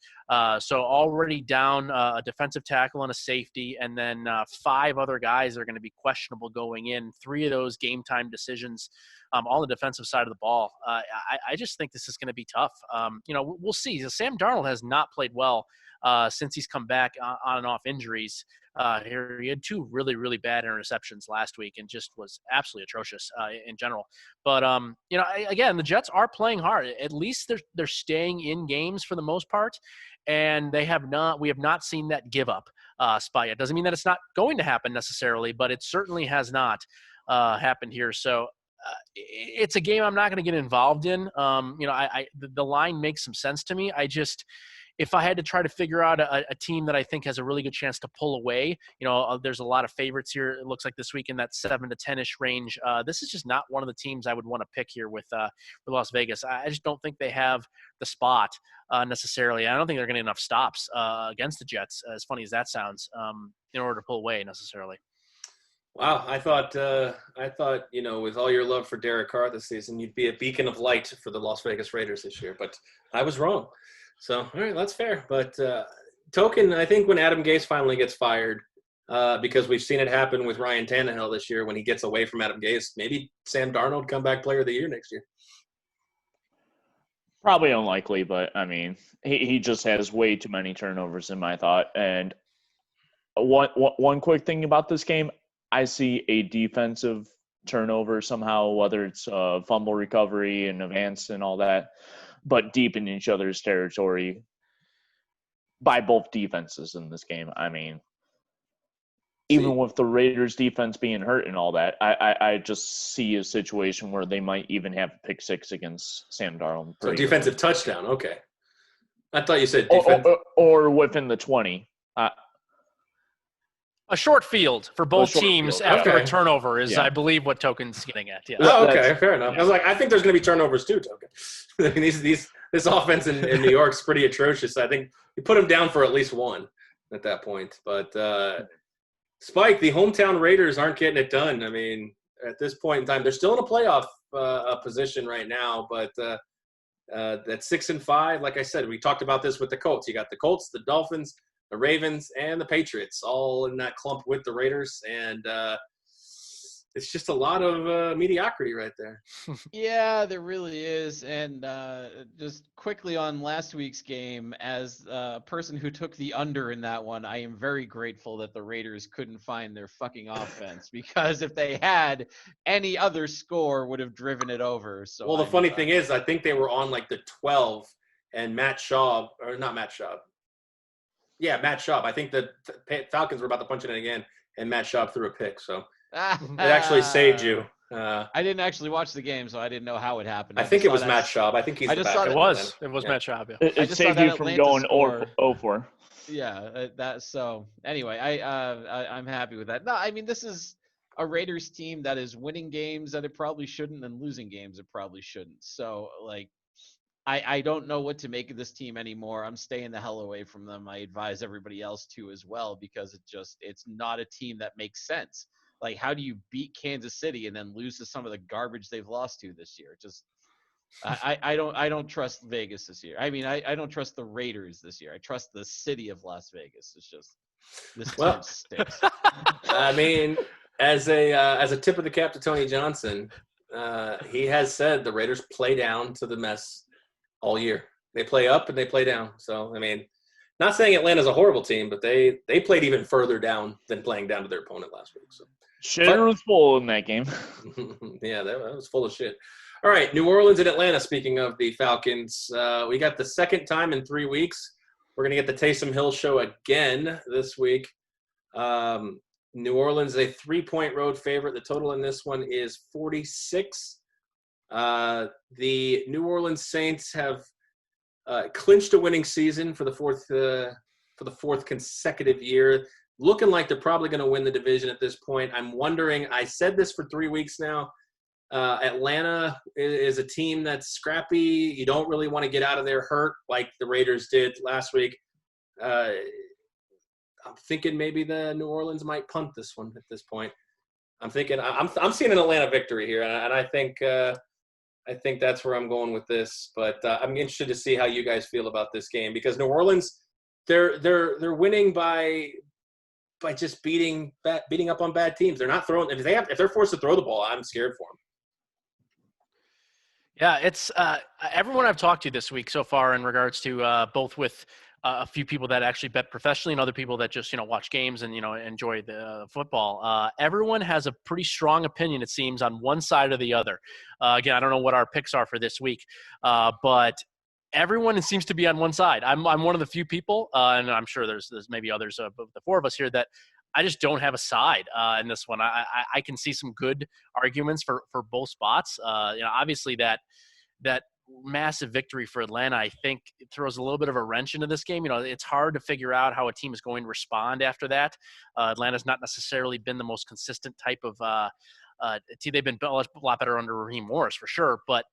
So already down a defensive tackle and a safety, and then 5 other guys are going to be questionable going in. 3 of those game time decisions on the defensive side of the ball. I just think this is going to be tough. We'll see. Sam Darnold has not played well since he's come back on and off injuries. Here he had 2 really, really bad interceptions last week and just was absolutely atrocious in general. But again, the Jets are playing hard. At least they're staying in games for the most part, and we have not seen that give up spot yet. Doesn't mean that it's not going to happen necessarily, but it certainly has not happened here. So it's a game I'm not going to get involved in. The line makes some sense to me. If I had to try to figure out a team that I think has a really good chance to pull away, there's a lot of favorites here. It looks like this week in that 7 to 10-ish range. This is just not one of the teams I would want to pick here with Las Vegas. I just don't think they have the spot necessarily. I don't think they're going to get enough stops against the Jets, as funny as that sounds, in order to pull away necessarily. Wow, I thought, with all your love for Derek Carr this season, you'd be a beacon of light for the Las Vegas Raiders this year, but I was wrong. So, all right, that's fair. But Token, I think when Adam Gase finally gets fired, because we've seen it happen with Ryan Tannehill this year when he gets away from Adam Gase, maybe Sam Darnold comeback player of the year next year. Probably unlikely, but I mean, he just has way too many turnovers in my thought. And one quick thing about this game, I see a defensive turnover somehow, whether it's fumble recovery and advance and all that, but deep in each other's territory by both defenses in this game. I mean, even with the Raiders defense being hurt and all that, I just see a situation where they might even have a pick six against Sam Darnold. So defensive touchdown. Okay. I thought you said defense. Or within the 20. A short field for both teams after a turnover is, I believe, what Token's getting at. Yeah. Oh, okay. Fair enough. I was like, I think there's going to be turnovers too, Token. I mean, this offense in New York's pretty atrocious. I think you put them down for at least one at that point. But Spike, the hometown Raiders aren't getting it done. I mean, at this point in time, they're still in a playoff position right now. But at 6-5, like I said, we talked about this with the Colts. You got the Colts, the Dolphins, the Ravens, and the Patriots all in that clump with the Raiders. And it's just a lot of mediocrity right there. Yeah, there really is. And just quickly on last week's game, as a person who took the under in that one, I am very grateful that the Raiders couldn't find their fucking offense, because if they had, any other score would have driven it over. So well, the funny thing is, I think they were on like the 12, and Matt Schaub. Yeah, Matt Schaub. I think the Falcons were about to punch it in again, and Matt Schaub threw a pick. So it actually saved you. I didn't actually watch the game, so I didn't know how it happened. I think it was Matt Schaub. I think he's the backup. It was Matt Schaub. Yeah. It saved you from going 0-4. Yeah, so anyway, I'm happy with that. No, I mean, this is a Raiders team that is winning games that it probably shouldn't and losing games it probably shouldn't. So, like, I don't know what to make of this team anymore. I'm staying the hell away from them. I advise everybody else to as well, because it's not a team that makes sense. Like, how do you beat Kansas City and then lose to some of the garbage they've lost to this year? Just I don't trust Vegas this year. I mean, I don't trust the Raiders this year. I trust the city of Las Vegas. It's just this team stinks. I mean, as a tip of the cap to Tony Johnson, he has said the Raiders play down to the mess all year. They play up and they play down. So, I mean, not saying Atlanta's a horrible team, but they played even further down than playing down to their opponent last week. So Shitter was full in that game. Yeah, that was full of shit. All right, New Orleans and Atlanta, speaking of the Falcons. We got the second time in 3 weeks. We're going to get the Taysom Hill show again this week. New Orleans, a 3-point road favorite. The total in this one is 46. The New Orleans Saints have clinched a winning season for the fourth consecutive year. Looking like they're probably going to win the division at this point. I'm wondering, I said this for 3 weeks now, Atlanta is a team that's scrappy. You don't really want to get out of there hurt like the Raiders did last week. I'm thinking maybe the New Orleans might punt this one at this point. I'm thinking I'm seeing an Atlanta victory here, and I think that's where I'm going with this. But I'm interested to see how you guys feel about this game, because New Orleans, they're winning by just beating up on bad teams. They're not throwing. If they're forced to throw the ball, I'm scared for them. Yeah, it's everyone I've talked to this week so far in regards to both with a few people that actually bet professionally and other people that just, watch games and, enjoy the football. Everyone has a pretty strong opinion, it seems, on one side or the other. Again, I don't know what our picks are for this week, but everyone seems to be on one side. I'm one of the few people, and I'm sure there's maybe others of the four of us here, that I just don't have a side in this one. I can see some good arguments for both spots. Obviously that massive victory for Atlanta, I think, it throws a little bit of a wrench into this game. It's hard to figure out how a team is going to respond after that. Atlanta's not necessarily been the most consistent type of team. They've been a lot better under Raheem Morris for sure, but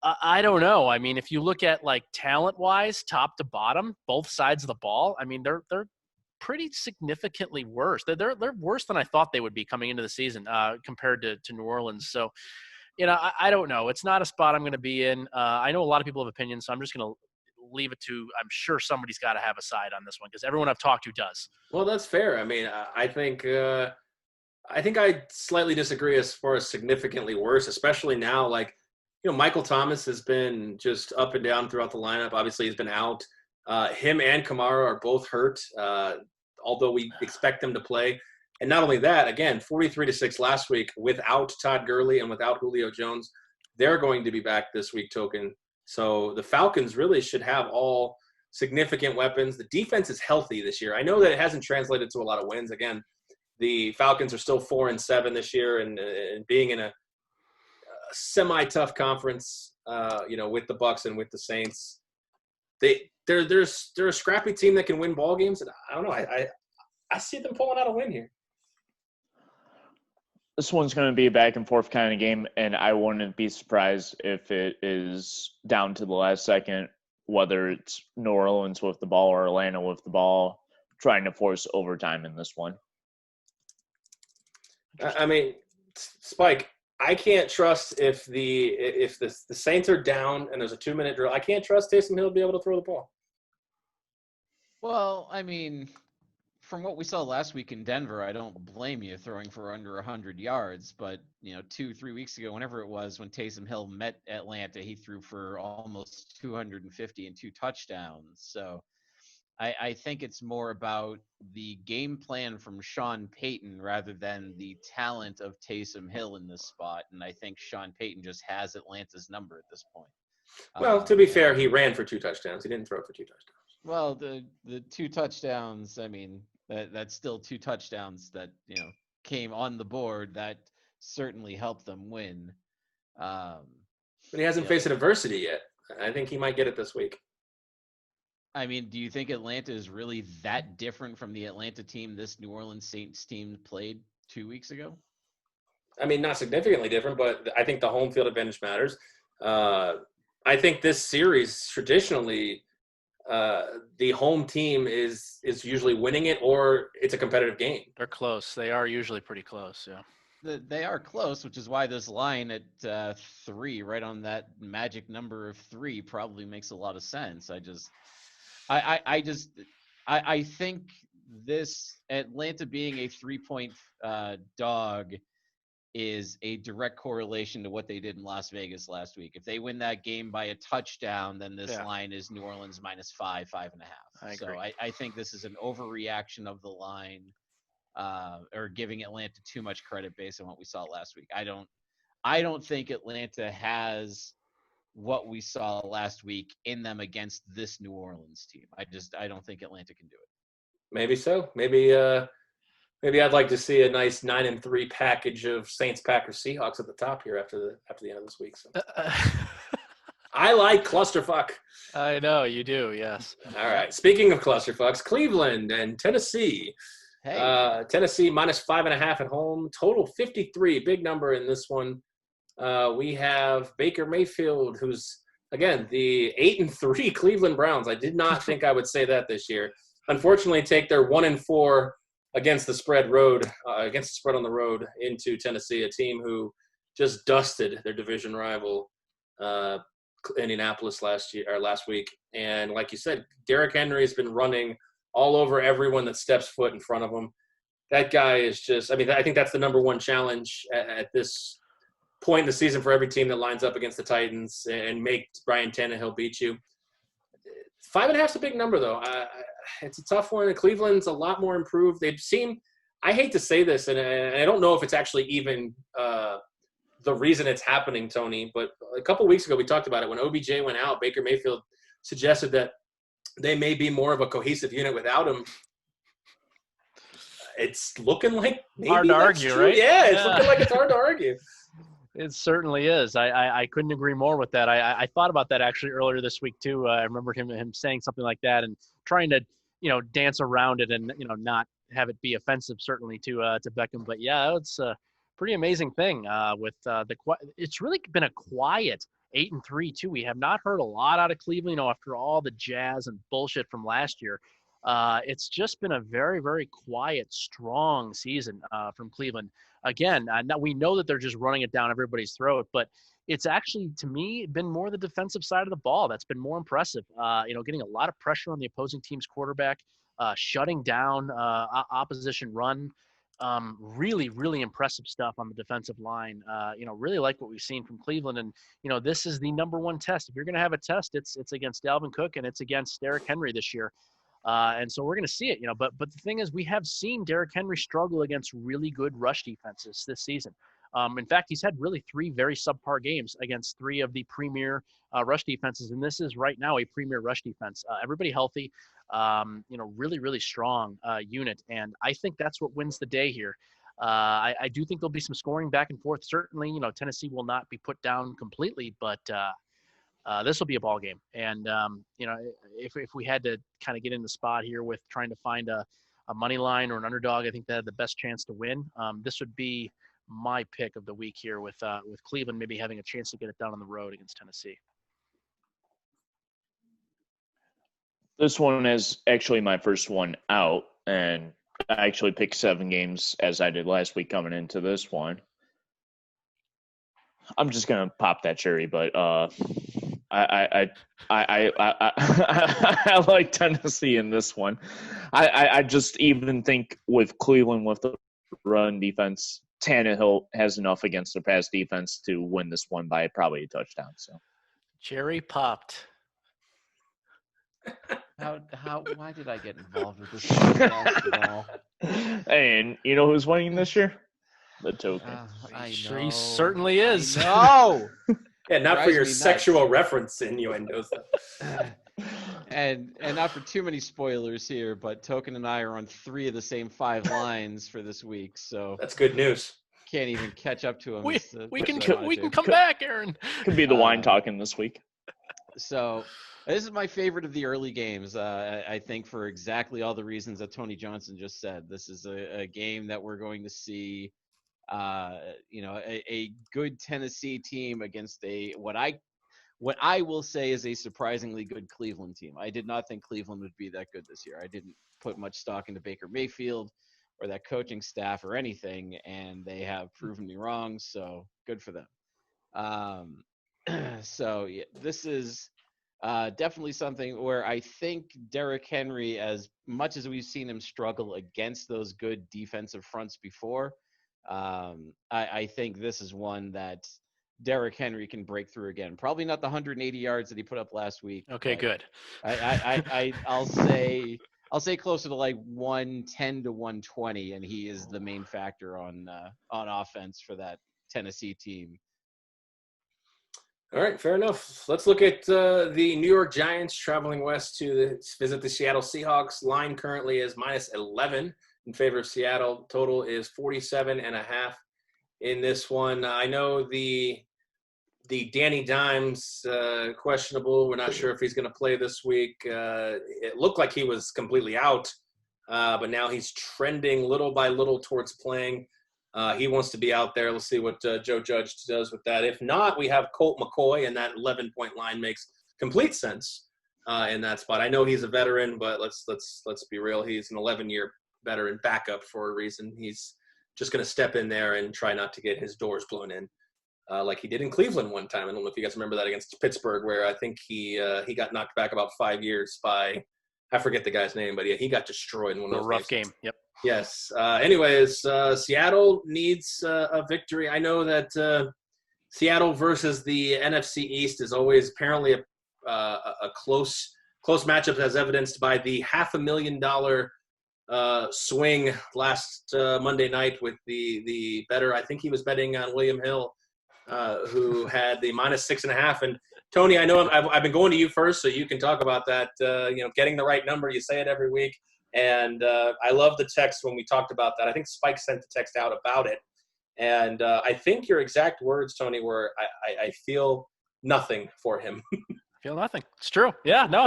I don't know. I mean, if you look at like talent-wise, top to bottom, both sides of the ball, I mean, they're pretty significantly worse. They're worse than I thought they would be coming into the season compared to New Orleans. So, I don't know. It's not a spot I'm going to be in. I know a lot of people have opinions, so I'm just going to leave it to, I'm sure somebody's got to have a side on this one, because everyone I've talked to does. Well, that's fair. I mean, I think I slightly disagree as far as significantly worse, especially now. Like, Michael Thomas has been just up and down throughout the lineup. Obviously, he's been out. Him and Kamara are both hurt, although we expect them to play. And not only that, again, 43-6 last week without Todd Gurley and without Julio Jones. They're going to be back this week, Token. So the Falcons really should have all significant weapons. The defense is healthy this year. I know that it hasn't translated to a lot of wins. Again, the Falcons are still 4-7 this year, and being in a semi-tough conference, with the Bucs and with the Saints, they're a scrappy team that can win ball games. And I don't know. I see them pulling out a win here. This one's going to be a back and forth kind of game, and I wouldn't be surprised if it is down to the last second, whether it's New Orleans with the ball or Atlanta with the ball, trying to force overtime in this one. I mean, Spike, I can't trust if the Saints are down and there's a 2-minute drill. I can't trust Taysom Hill to be able to throw the ball. Well, I mean, from what we saw last week in Denver, I don't blame you throwing for under 100 yards. But, 2-3 weeks ago, whenever it was, when Taysom Hill met Atlanta, he threw for almost 250 and 2 touchdowns. So I think it's more about the game plan from Sean Payton rather than the talent of Taysom Hill in this spot. And I think Sean Payton just has Atlanta's number at this point. Well, to be fair, he ran for 2 touchdowns. He didn't throw for 2 touchdowns. Well, the 2 touchdowns, I mean, that's still 2 touchdowns that, came on the board that certainly helped them win. But he hasn't faced adversity yet. I think he might get it this week. I mean, do you think Atlanta is really that different from the Atlanta team this New Orleans Saints team played 2 weeks ago? I mean, not significantly different, but I think the home field advantage matters. I think this series, traditionally, the home team is usually winning it, or it's a competitive game. They're close. They are usually pretty close, yeah. They are close, which is why this line at 3, right on that magic number of 3, probably makes a lot of sense. I think this Atlanta being a 3-point dog is a direct correlation to what they did in Las Vegas last week. If they win that game by a touchdown, then this line is New Orleans -5, 5.5. I agree. So I think this is an overreaction of the line, or giving Atlanta too much credit based on what we saw last week. I don't think Atlanta has what we saw last week in them against this New Orleans team. I don't think Atlanta can do it. Maybe so. Maybe I'd like to see a nice 9-3 package of Saints, Packers, Seahawks at the top here after the end of this week. So. I like clusterfuck. I know you do. Yes. All right. Speaking of clusterfucks, Cleveland and Tennessee. Hey. Tennessee -5.5 at home. Total 53. Big number in this one. We have Baker Mayfield, who's, again, the 8-3 Cleveland Browns. I did not think I would say that this year. Unfortunately, take their 1-4 against the spread on the road into Tennessee, a team who just dusted their division rival, Indianapolis last week. And like you said, Derrick Henry has been running all over everyone that steps foot in front of him. That guy is just, I think that's the number one challenge at this point in the season for every team that lines up against the Titans and make Brian Tannehill beat you. 5.5 is a big number, though. It's a tough one. Cleveland's a lot more improved. They've seen – I hate to say this, and I don't know if it's actually even the reason it's happening, Tony, but a couple weeks ago we talked about it. When OBJ went out, Baker Mayfield suggested that they may be more of a cohesive unit without him. It's looking like maybe hard to argue, true. right? Yeah, it's looking like it's hard to argue. It certainly is. I couldn't agree more with that. I thought about that actually earlier this week too. I remember him saying something like that and trying to, dance around it and, not have it be offensive certainly to Beckham. But yeah, it's a pretty amazing thing with it's really been a quiet 8-3 too. We have not heard a lot out of Cleveland, after all the jazz and bullshit from last year. It's just been a very, very quiet, strong season from Cleveland. Again, now we know that they're just running it down everybody's throat, but it's actually, to me, been more the defensive side of the ball that's been more impressive. Getting a lot of pressure on the opposing team's quarterback, shutting down opposition run. Really, really impressive stuff on the defensive line. Really like what we've seen from Cleveland. And, this is the number one test. If you're going to have a test, it's against Dalvin Cook and it's against Derrick Henry this year. And so we're going to see it, but the thing is, we have seen Derrick Henry struggle against really good rush defenses this season. In fact, he's had really 3 very subpar games against 3 of the premier rush defenses, and this is right now a premier rush defense. Everybody healthy, really, really strong unit, and I think that's what wins the day here. I do think there'll be some scoring back and forth. Certainly, Tennessee will not be put down completely, but this will be a ball game. And, if we had to kind of get in the spot here with trying to find a money line or an underdog, I think that had the best chance to win. This would be my pick of the week here with Cleveland maybe having a chance to get it down on the road against Tennessee. This one is actually my first one out, and I actually picked 7 games as I did last week coming into this one. I'm just gonna pop that cherry, but I like Tennessee in this one. I just even think with Cleveland with the run defense, Tannehill has enough against the pass defense to win this one by probably a touchdown. So cherry popped. Why did I get involved with this podcast at all? And you know who's winning this year? The token. He certainly is. No. Yeah, not for Drives your me nuts. sexual reference innuendos. And not for too many spoilers here, but Token and I are on 3 of the same 5 lines for this week, so That's good news. can't even catch up to him. We as we much can as I wanted we to. can come back, Aaron. Could be the wine talking this week. So this is my favorite of the early games. I think for exactly all the reasons that Tony Johnson just said. This is a game that we're going to see, a good Tennessee team against what I will say is a surprisingly good Cleveland team. I did not think Cleveland would be that good this year. I didn't put much stock into Baker Mayfield or that coaching staff or anything, and they have proven me wrong. So good for them. So yeah, this is definitely something where I think Derrick Henry, as much as we've seen him struggle against those good defensive fronts before, I think this is one that Derrick Henry can break through again. Probably not the 180 yards that he put up last week. Okay, good. I'll say closer to like 110 to 120, and he is the main factor on offense for that Tennessee team. All right, fair enough. Let's look at the New York Giants traveling west to visit the Seattle Seahawks. Line currently is -11 in favor of Seattle. Total is 47.5 in this one. I know the Danny Dimes questionable. We're not sure if he's going to play this week. It looked like he was completely out, but now he's trending little by little towards playing. He wants to be out there. Let's see what Joe Judge does with that. If not, we have Colt McCoy, and that 11-point line makes complete sense in that spot. I know he's a veteran, but let's be real. He's an 11-year veteran backup for a reason. He's just going to step in there and try not to get his doors blown in, like he did in Cleveland one time. I don't know if you guys remember that against Pittsburgh, where I think he got knocked back about 5 years by, I forget the guy's name, but yeah, he got destroyed in one of those rough games. game. Yep. Yes. Anyways, Seattle needs a victory. I know that Seattle versus the NFC East is always apparently a close matchup, as evidenced by the $500,000 swing last Monday night with the bettor. I think he was betting on William Hill, who had the -6.5. And Tony, I know I've been going to you first, so you can talk about that. Getting the right number. You say it every week. And I love the text when we talked about that. I think Spike sent the text out about it. And I think your exact words, Tony, were, I feel nothing for him. Feel nothing. It's true. Yeah, no,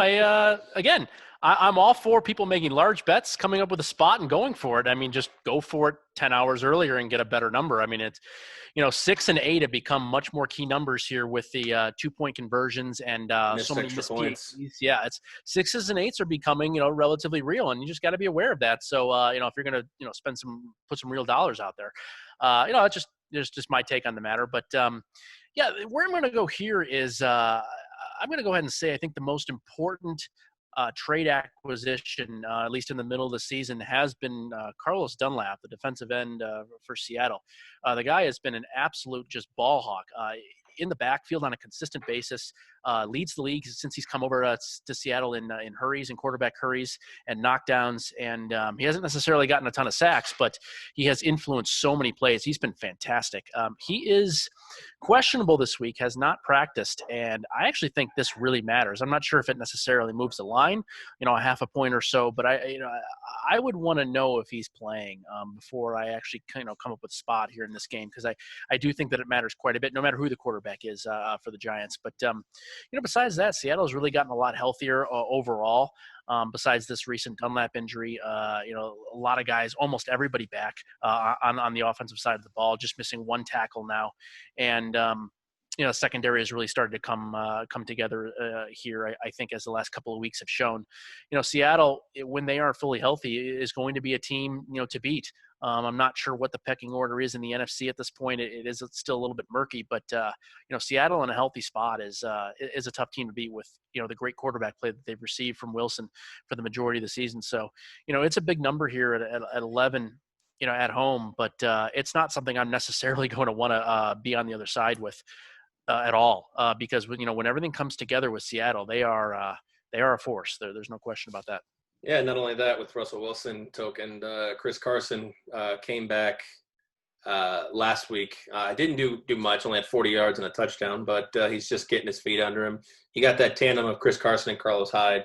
I'm all for people making large bets, coming up with a spot and going for it. I mean, just go for it 10 hours earlier and get a better number. I mean, it's, 6 and 8 have become much more key numbers here with the 2-point conversions and so many missed points. Yeah, it's 6s and 8s are becoming, relatively real, and you just got to be aware of that. So, if you're going to, put some real dollars out there, it's just my take on the matter. But where I'm going to go here is I'm going to go ahead and say I think the most important trade acquisition, at least in the middle of the season, has been Carlos Dunlap, the defensive end for Seattle. The guy has been an absolute just ball hawk. In the backfield on a consistent basis, leads the league since he's come over to Seattle in hurries and quarterback hurries and knockdowns. And he hasn't necessarily gotten a ton of sacks, but he has influenced so many plays. He's been fantastic. He is questionable this week, has not practiced, and I actually think this really matters. I'm not sure if it necessarily moves the line, a half a point or so, but I would want to know if he's playing before I actually come up with a spot here in this game, because I do think that it matters quite a bit, no matter who the quarterback is for the Giants. But besides that, Seattle's really gotten a lot healthier overall. Besides this recent Dunlap injury, a lot of guys, almost everybody back on the offensive side of the ball, just missing one tackle now. And, secondary has really started to come together here, I think, as the last couple of weeks have shown. Seattle, when they are fully healthy, is going to be a team, to beat. I'm not sure what the pecking order is in the NFC at this point. It is still a little bit murky, but Seattle in a healthy spot is a tough team to beat with the great quarterback play that they've received from Wilson for the majority of the season. So it's a big number here at 11, at home, but it's not something I'm necessarily going to want to be on the other side with at all, because when everything comes together with Seattle, they are a force. There's no question about that. Yeah, not only that, with Russell Wilson, and Chris Carson came back last week. Didn't do much, only had 40 yards and a touchdown, but he's just getting his feet under him. You got that tandem of Chris Carson and Carlos Hyde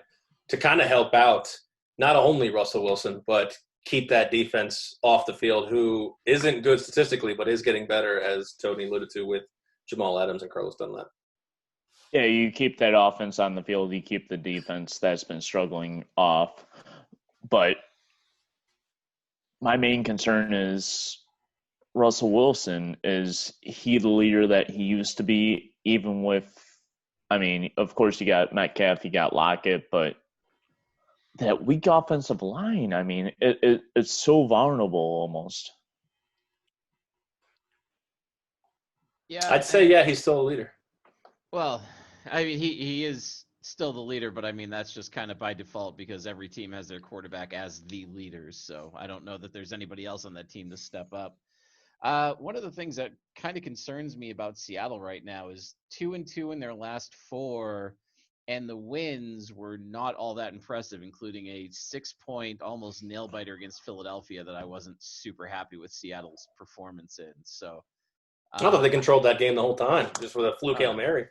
to kind of help out not only Russell Wilson, but keep that defense off the field, who isn't good statistically, but is getting better, as Tony alluded to, with Jamal Adams and Carlos Dunlap. Yeah, you keep that offense on the field, you keep the defense that's been struggling off. But my main concern is Russell Wilson. Is he the leader that he used to be, even with, of course you got Metcalf, you got Lockett, but that weak offensive line, it's so vulnerable almost. Yeah, I'd say, he's still a leader. Well, he is still the leader, but that's just kind of by default because every team has their quarterback as the leaders. So I don't know that there's anybody else on that team to step up. One of the things that kind of concerns me about Seattle right now is 2-2 in their last 4, and the wins were not all that impressive, including a 6-point almost nail biter against Philadelphia that I wasn't super happy with Seattle's performance in. So I thought they controlled that game the whole time, just with a fluke Hail Mary.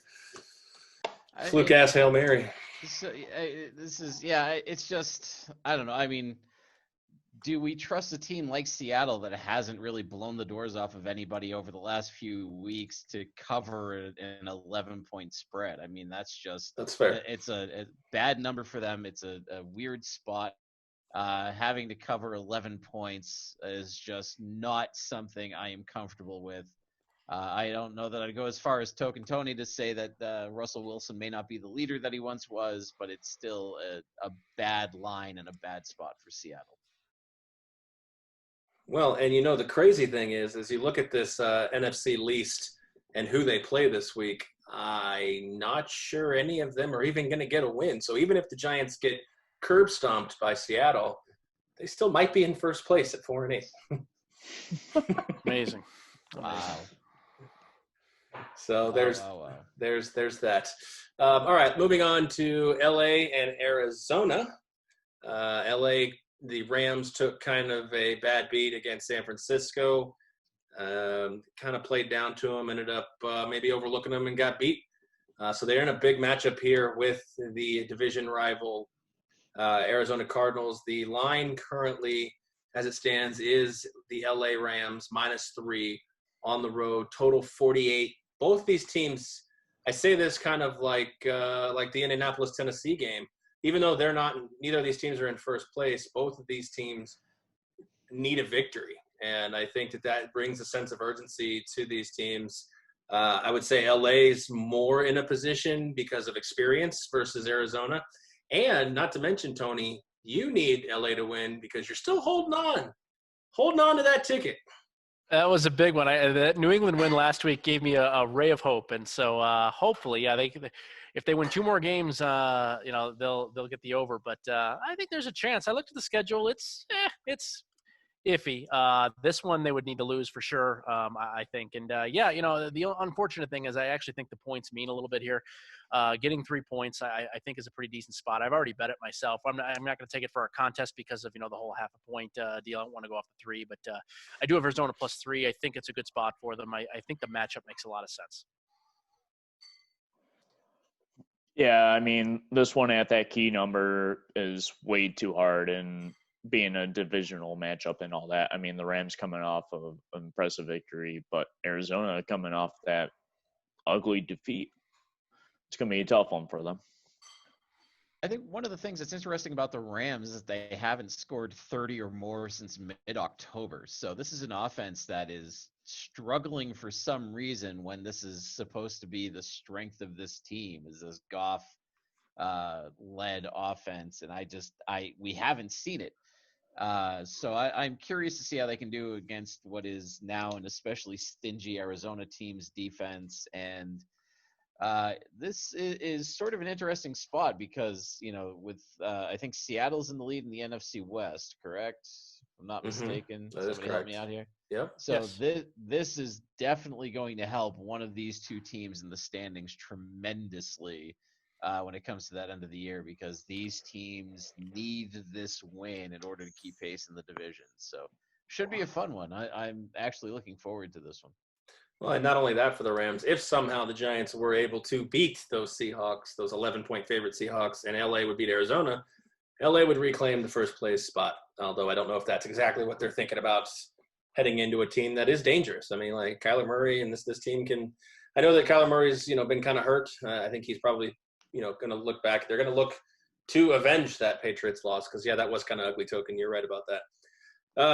Fluke-ass Hail Mary. So, it's just, I don't know. Do we trust a team like Seattle that hasn't really blown the doors off of anybody over the last few weeks to cover an 11-point spread? That's fair. It's a bad number for them. It's a weird spot. Having to cover 11 points is just not something I am comfortable with. I don't know that I'd go as far as Token Tony to say that Russell Wilson may not be the leader that he once was, but it's still a bad line and a bad spot for Seattle. Well, and the crazy thing is, as you look at this NFC least and who they play this week, I'm not sure any of them are even going to get a win. So even if the Giants get curb stomped by Seattle, they still might be in first place at 4-8. Amazing. Wow. So there's that. All right, moving on to LA and Arizona. LA, the Rams took kind of a bad beat against San Francisco. Kind of played down to them, ended up maybe overlooking them and got beat. So they're in a big matchup here with the division rival Arizona Cardinals. The line currently, as it stands, is the LA Rams -3 on the road, total 48. Both these teams, I say this kind of like the Indianapolis Tennessee game. Even though neither of these teams are in first place, both of these teams need a victory. And I think that brings a sense of urgency to these teams. I would say LA's more in a position because of experience versus Arizona. And not to mention, Tony, you need LA to win because you're still holding on to that ticket. That was a big one. That New England win last week gave me a ray of hope, and so hopefully, yeah, if they win 2 more games, they'll get the over. But I think there's a chance. I looked at the schedule; it's iffy. This one they would need to lose for sure, I think. And the unfortunate thing is I actually think the points mean a little bit here. Getting 3 points, I think, is a pretty decent spot. I've already bet it myself. I'm not going to take it for a contest because of the whole half a point deal. I don't want to go off the 3, but I do have Arizona +3. I think it's a good spot for them. I think the matchup makes a lot of sense. Yeah, I mean, this one at that key number is way too hard, and being a divisional matchup and all that. I mean, the Rams coming off of an impressive victory, but Arizona coming off that ugly defeat. It's going to be a tough one for them. I think one of the things that's interesting about the Rams is they haven't scored 30 or more since mid-October. So this is an offense that is struggling for some reason when this is supposed to be the strength of this team, is this Goff led offense, and we haven't seen it. So I'm curious to see how they can do against what is now an especially stingy Arizona team's defense. And this is sort of an interesting spot because, with I think Seattle's in the lead in the NFC West, correct? If I'm not mistaken. That is Somebody help me correct. out here. Yep. So this is definitely going to help one of these two teams in the standings tremendously when it comes to that end of the year, because these teams need this win in order to keep pace in the division. So should be a fun one. I'm actually looking forward to this one. Well, and not only that for the Rams, if somehow the Giants were able to beat those Seahawks, those 11-point favorite Seahawks, and LA would beat Arizona, LA would reclaim the first place spot. Although I don't know if that's exactly what they're thinking about heading into a team that is dangerous. I mean, like Kyler Murray and this team can. I know that Kyler Murray's been kind of hurt. I think he's probably going to look back. They're going to look to avenge that Patriots loss because that was kind of ugly token. You're right about that.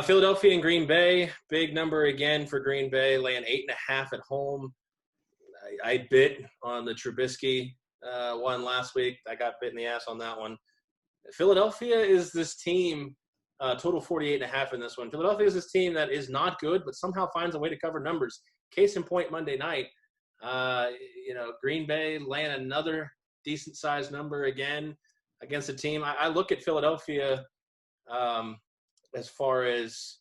Philadelphia and Green Bay, big number again for Green Bay, laying 8.5 at home. I bit on the Trubisky one last week. I got bit in the ass on that one. Philadelphia is this team, total 48.5 in this one. Philadelphia is this team that is not good, but somehow finds a way to cover numbers. Case in point, Monday night, Green Bay laying another decent-sized number again against a team. I look at Philadelphia as far as,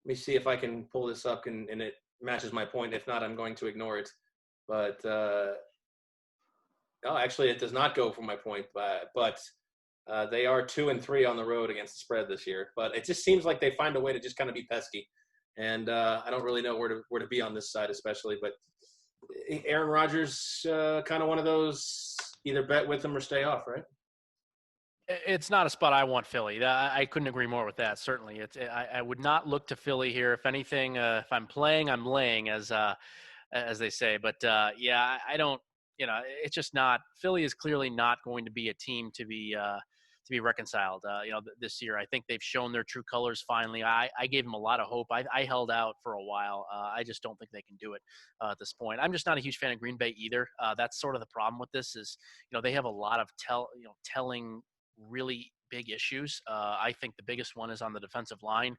let me see if I can pull this up and it matches my point. If not, I'm going to ignore it. But no, actually, it does not go for my point. But they are 2-3 on the road against the spread this year. But it just seems like they find a way to just kind of be pesky. And I don't really know where to be on this side, especially. But Aaron Rodgers, kind of one of those, either bet with him or stay off, right? It's not a spot I want Philly. I couldn't agree more with that. Certainly, I would not look to Philly here. If anything, if I'm playing, I'm laying, as they say. But I don't. It's just not. Philly is clearly not going to be a team to be reconciled. This year, I think they've shown their true colors finally. I gave them a lot of hope. I held out for a while. I just don't think they can do it at this point. I'm just not a huge fan of Green Bay either. That's sort of the problem with this is, they have a lot of telling really big issues. I think the biggest one is on the defensive line.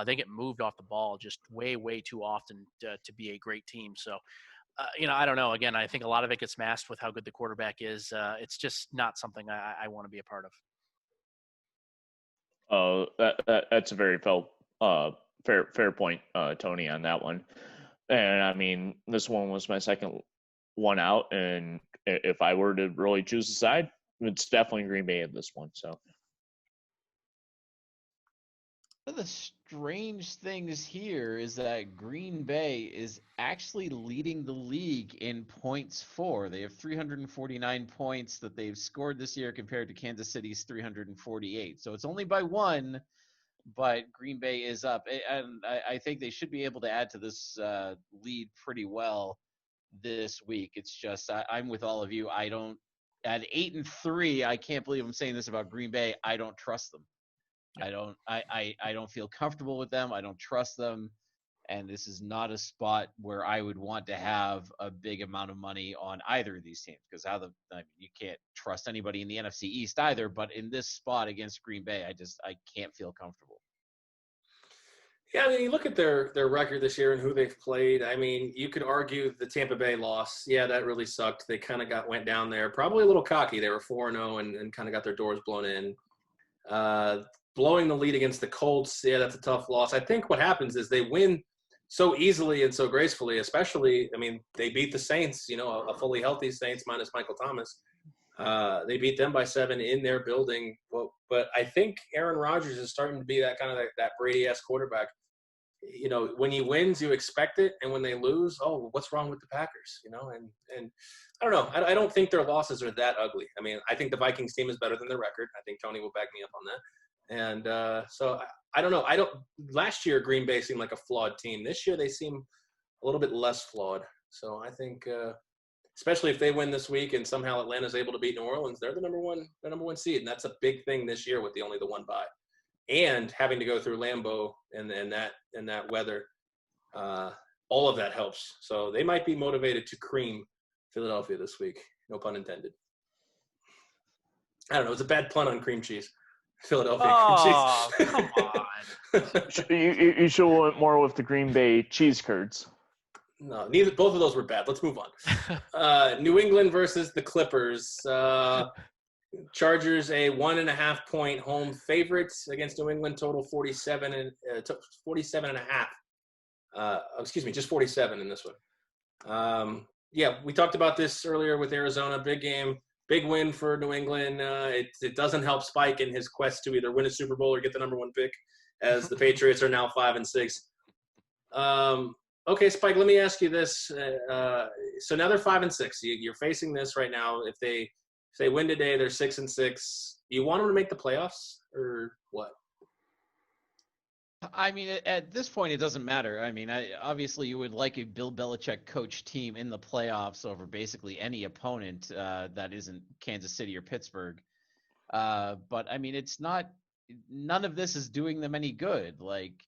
They get moved off the ball just way, way too often to be a great team. So, I don't know. Again, I think a lot of it gets masked with how good the quarterback is. It's just not something I want to be a part of. That's a very fair point, Tony, on that one. And I mean, this one was my second one out, and if I were to really choose a side, it's definitely Green Bay in this one. So one of the strange things here is that Green Bay is actually leading the league in points for. They have 349 points that they've scored this year compared to Kansas City's 348. So it's only by one, but Green Bay is up. And I think they should be able to add to this lead pretty well this week. It's just I'm with all of you. At 8-3, I can't believe I'm saying this about Green Bay. I don't trust them. Yeah. I don't feel comfortable with them. I don't trust them. And this is not a spot where I would want to have a big amount of money on either of these teams, because you can't trust anybody in the NFC East either. But in this spot against Green Bay, I can't feel comfortable. Yeah, I mean, you look at their record this year and who they've played. I mean, you could argue the Tampa Bay loss. Yeah, that really sucked. They kind of went down there, probably a little cocky. They were 4-0 and kind of got their doors blown in. Blowing the lead against the Colts, yeah, that's a tough loss. I think what happens is they win so easily and so gracefully, especially, I mean, they beat the Saints, a fully healthy Saints minus Michael Thomas. They beat them by 7 in their building. But I think Aaron Rodgers is starting to be that kind of that Brady-esque quarterback. When he wins, you expect it, and when they lose, oh, what's wrong with the Packers? And I don't know. I don't think their losses are that ugly. I mean, I think the Vikings team is better than their record. I think Tony will back me up on that. And so I don't know. Last year, Green Bay seemed like a flawed team. This year, they seem a little bit less flawed. So I think, especially if they win this week and somehow Atlanta's able to beat New Orleans, they're the number one seed, and that's a big thing this year with only the one bye. And having to go through Lambeau and that weather, all of that helps. So they might be motivated to cream Philadelphia this week. No pun intended. I don't know. It's a bad pun on cream cheese. Philadelphia cream cheese. Come on. You should have went more with the Green Bay cheese curds. No, both of those were bad. Let's move on. New England versus the Clippers. Chargers a 1.5 point home favorites against New England, total 47 and 47.5. Excuse me, just 47 in this one. Yeah, we talked about this earlier with Arizona. Big game, big win for New England. It doesn't help Spike in his quest to either win a Super Bowl or get the number 1 pick, as the Patriots are now 5-6. Okay, Spike, let me ask you this. So now they're 5-6. You're facing this right now. If they win today, they're 6-6. You want them to make the playoffs or what? I mean, at this point, it doesn't matter. I mean, obviously you would like a Bill Belichick coach team in the playoffs over basically any opponent that isn't Kansas City or Pittsburgh. But I mean, none of this is doing them any good. Like,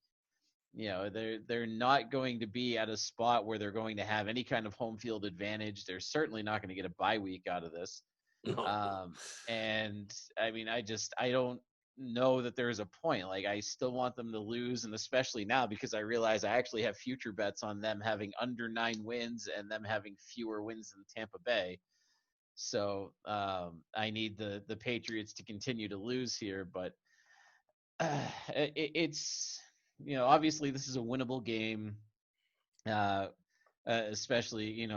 they're not going to be at a spot where they're going to have any kind of home field advantage. They're certainly not going to get a bye week out of this. No. And I mean, I don't know that there's a point. Like, I still want them to lose, and especially now because I realize I actually have future bets on them having under 9 wins and them having fewer wins than Tampa Bay. So I need the Patriots to continue to lose here, but it's obviously this is a winnable game, especially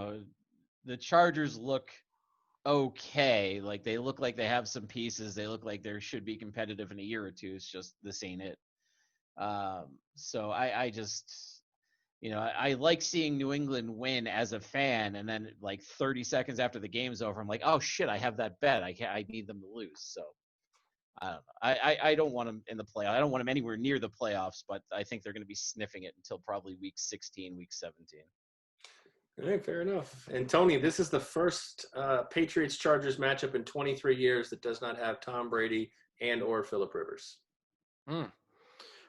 the Chargers look okay. Like, they look like they have some pieces. They look like they should be competitive in a year or two. It's just this ain't it. So I just I like seeing New England win as a fan, and then like 30 seconds after the game's over, I'm like, oh shit, I have that bet. I need them to lose. So I don't know. I don't want them in the playoff. I don't want them anywhere near the playoffs, but I think they're going to be sniffing it until probably week 16, week 17. All right, fair enough. And Tony, this is the first Patriots-Chargers matchup in 23 years that does not have Tom Brady and or Phillip Rivers.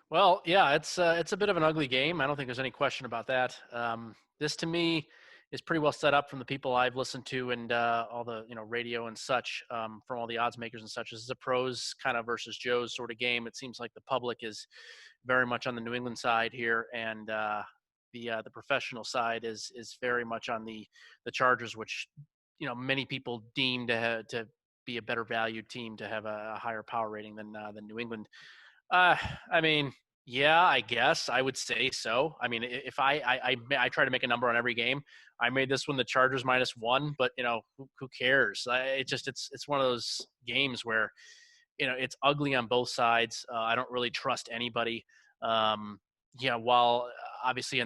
Well, yeah, it's a bit of an ugly game. I don't think there's any question about that. This to me is pretty well set up from the people I've listened to and all the radio and such, from all the odds makers and such. This is a pros kind of versus Joes sort of game. It seems like the public is very much on the New England side here, and the professional side is very much on the Chargers, which many people deem to be a better valued team, to have a higher power rating than New England. I mean, yeah, I guess I would say so. I mean, if I try to make a number on every game, I made this one the Chargers -1, but who cares? It's one of those games where it's ugly on both sides. I don't really trust anybody. While obviously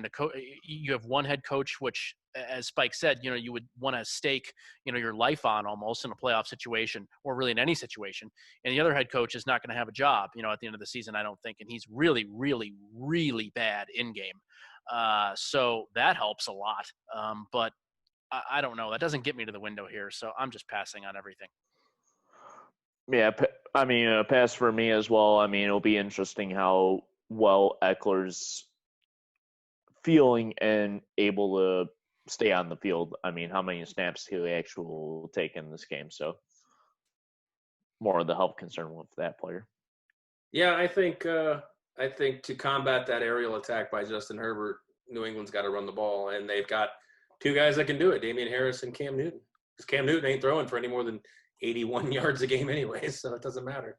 you have one head coach, which, as Spike said, you would want to stake, your life on almost in a playoff situation, or really in any situation. And the other head coach is not going to have a job, at the end of the season, I don't think. And he's really, really, really bad in game. So that helps a lot. But I don't know. That doesn't get me to the window here. So I'm just passing on everything. Yeah, I mean, pass for me as well. I mean, it'll be interesting how well Eckler's feeling and able to stay on the field. I mean, how many snaps he'll actually take in this game. So more of the health concern with that player. Yeah, I think I think to combat that aerial attack by Justin Herbert, New England's got to run the ball, and they've got two guys that can do it, Damian Harris and Cam Newton. Because Cam Newton ain't throwing for any more than 81 yards a game anyway, so it doesn't matter.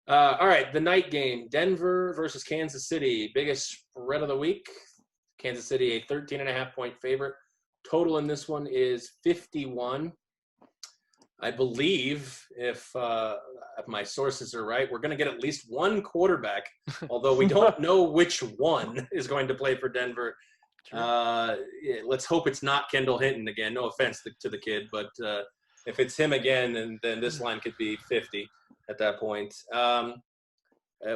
All right, the night game, Denver versus Kansas City. Biggest spread of the week. Kansas City, a 13.5-point favorite. Total in this one is 51. I believe, if my sources are right, we're going to get at least one quarterback, although we don't know which one is going to play for Denver. Let's hope it's not Kendall Hinton again. No offense to the kid, but if it's him again, then this line could be 50 at that point.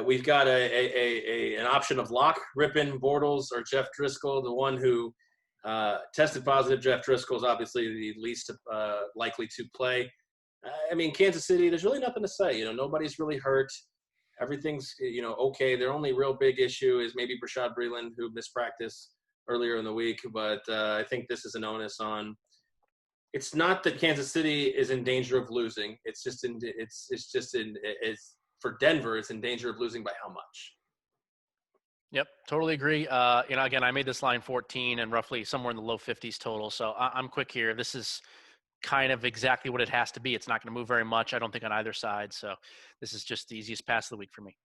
We've got an option of lock, Rippon, Bortles, or Jeff Driscoll, the one who tested positive. Jeff Driscoll is obviously the least likely to play. I mean, Kansas City, there's really nothing to say. Nobody's really hurt. Everything's, okay. Their only real big issue is maybe Brashad Breeland, who missed practice earlier in the week. But I think this is an onus on. It's not that Kansas City is in danger of losing. It's just for Denver, it's in danger of losing by how much. Yep, totally agree. Again, I made this line 14 and roughly somewhere in the low 50s total. So I'm quick here. This is kind of exactly what it has to be. It's not going to move very much, I don't think, on either side. So this is just the easiest pass of the week for me.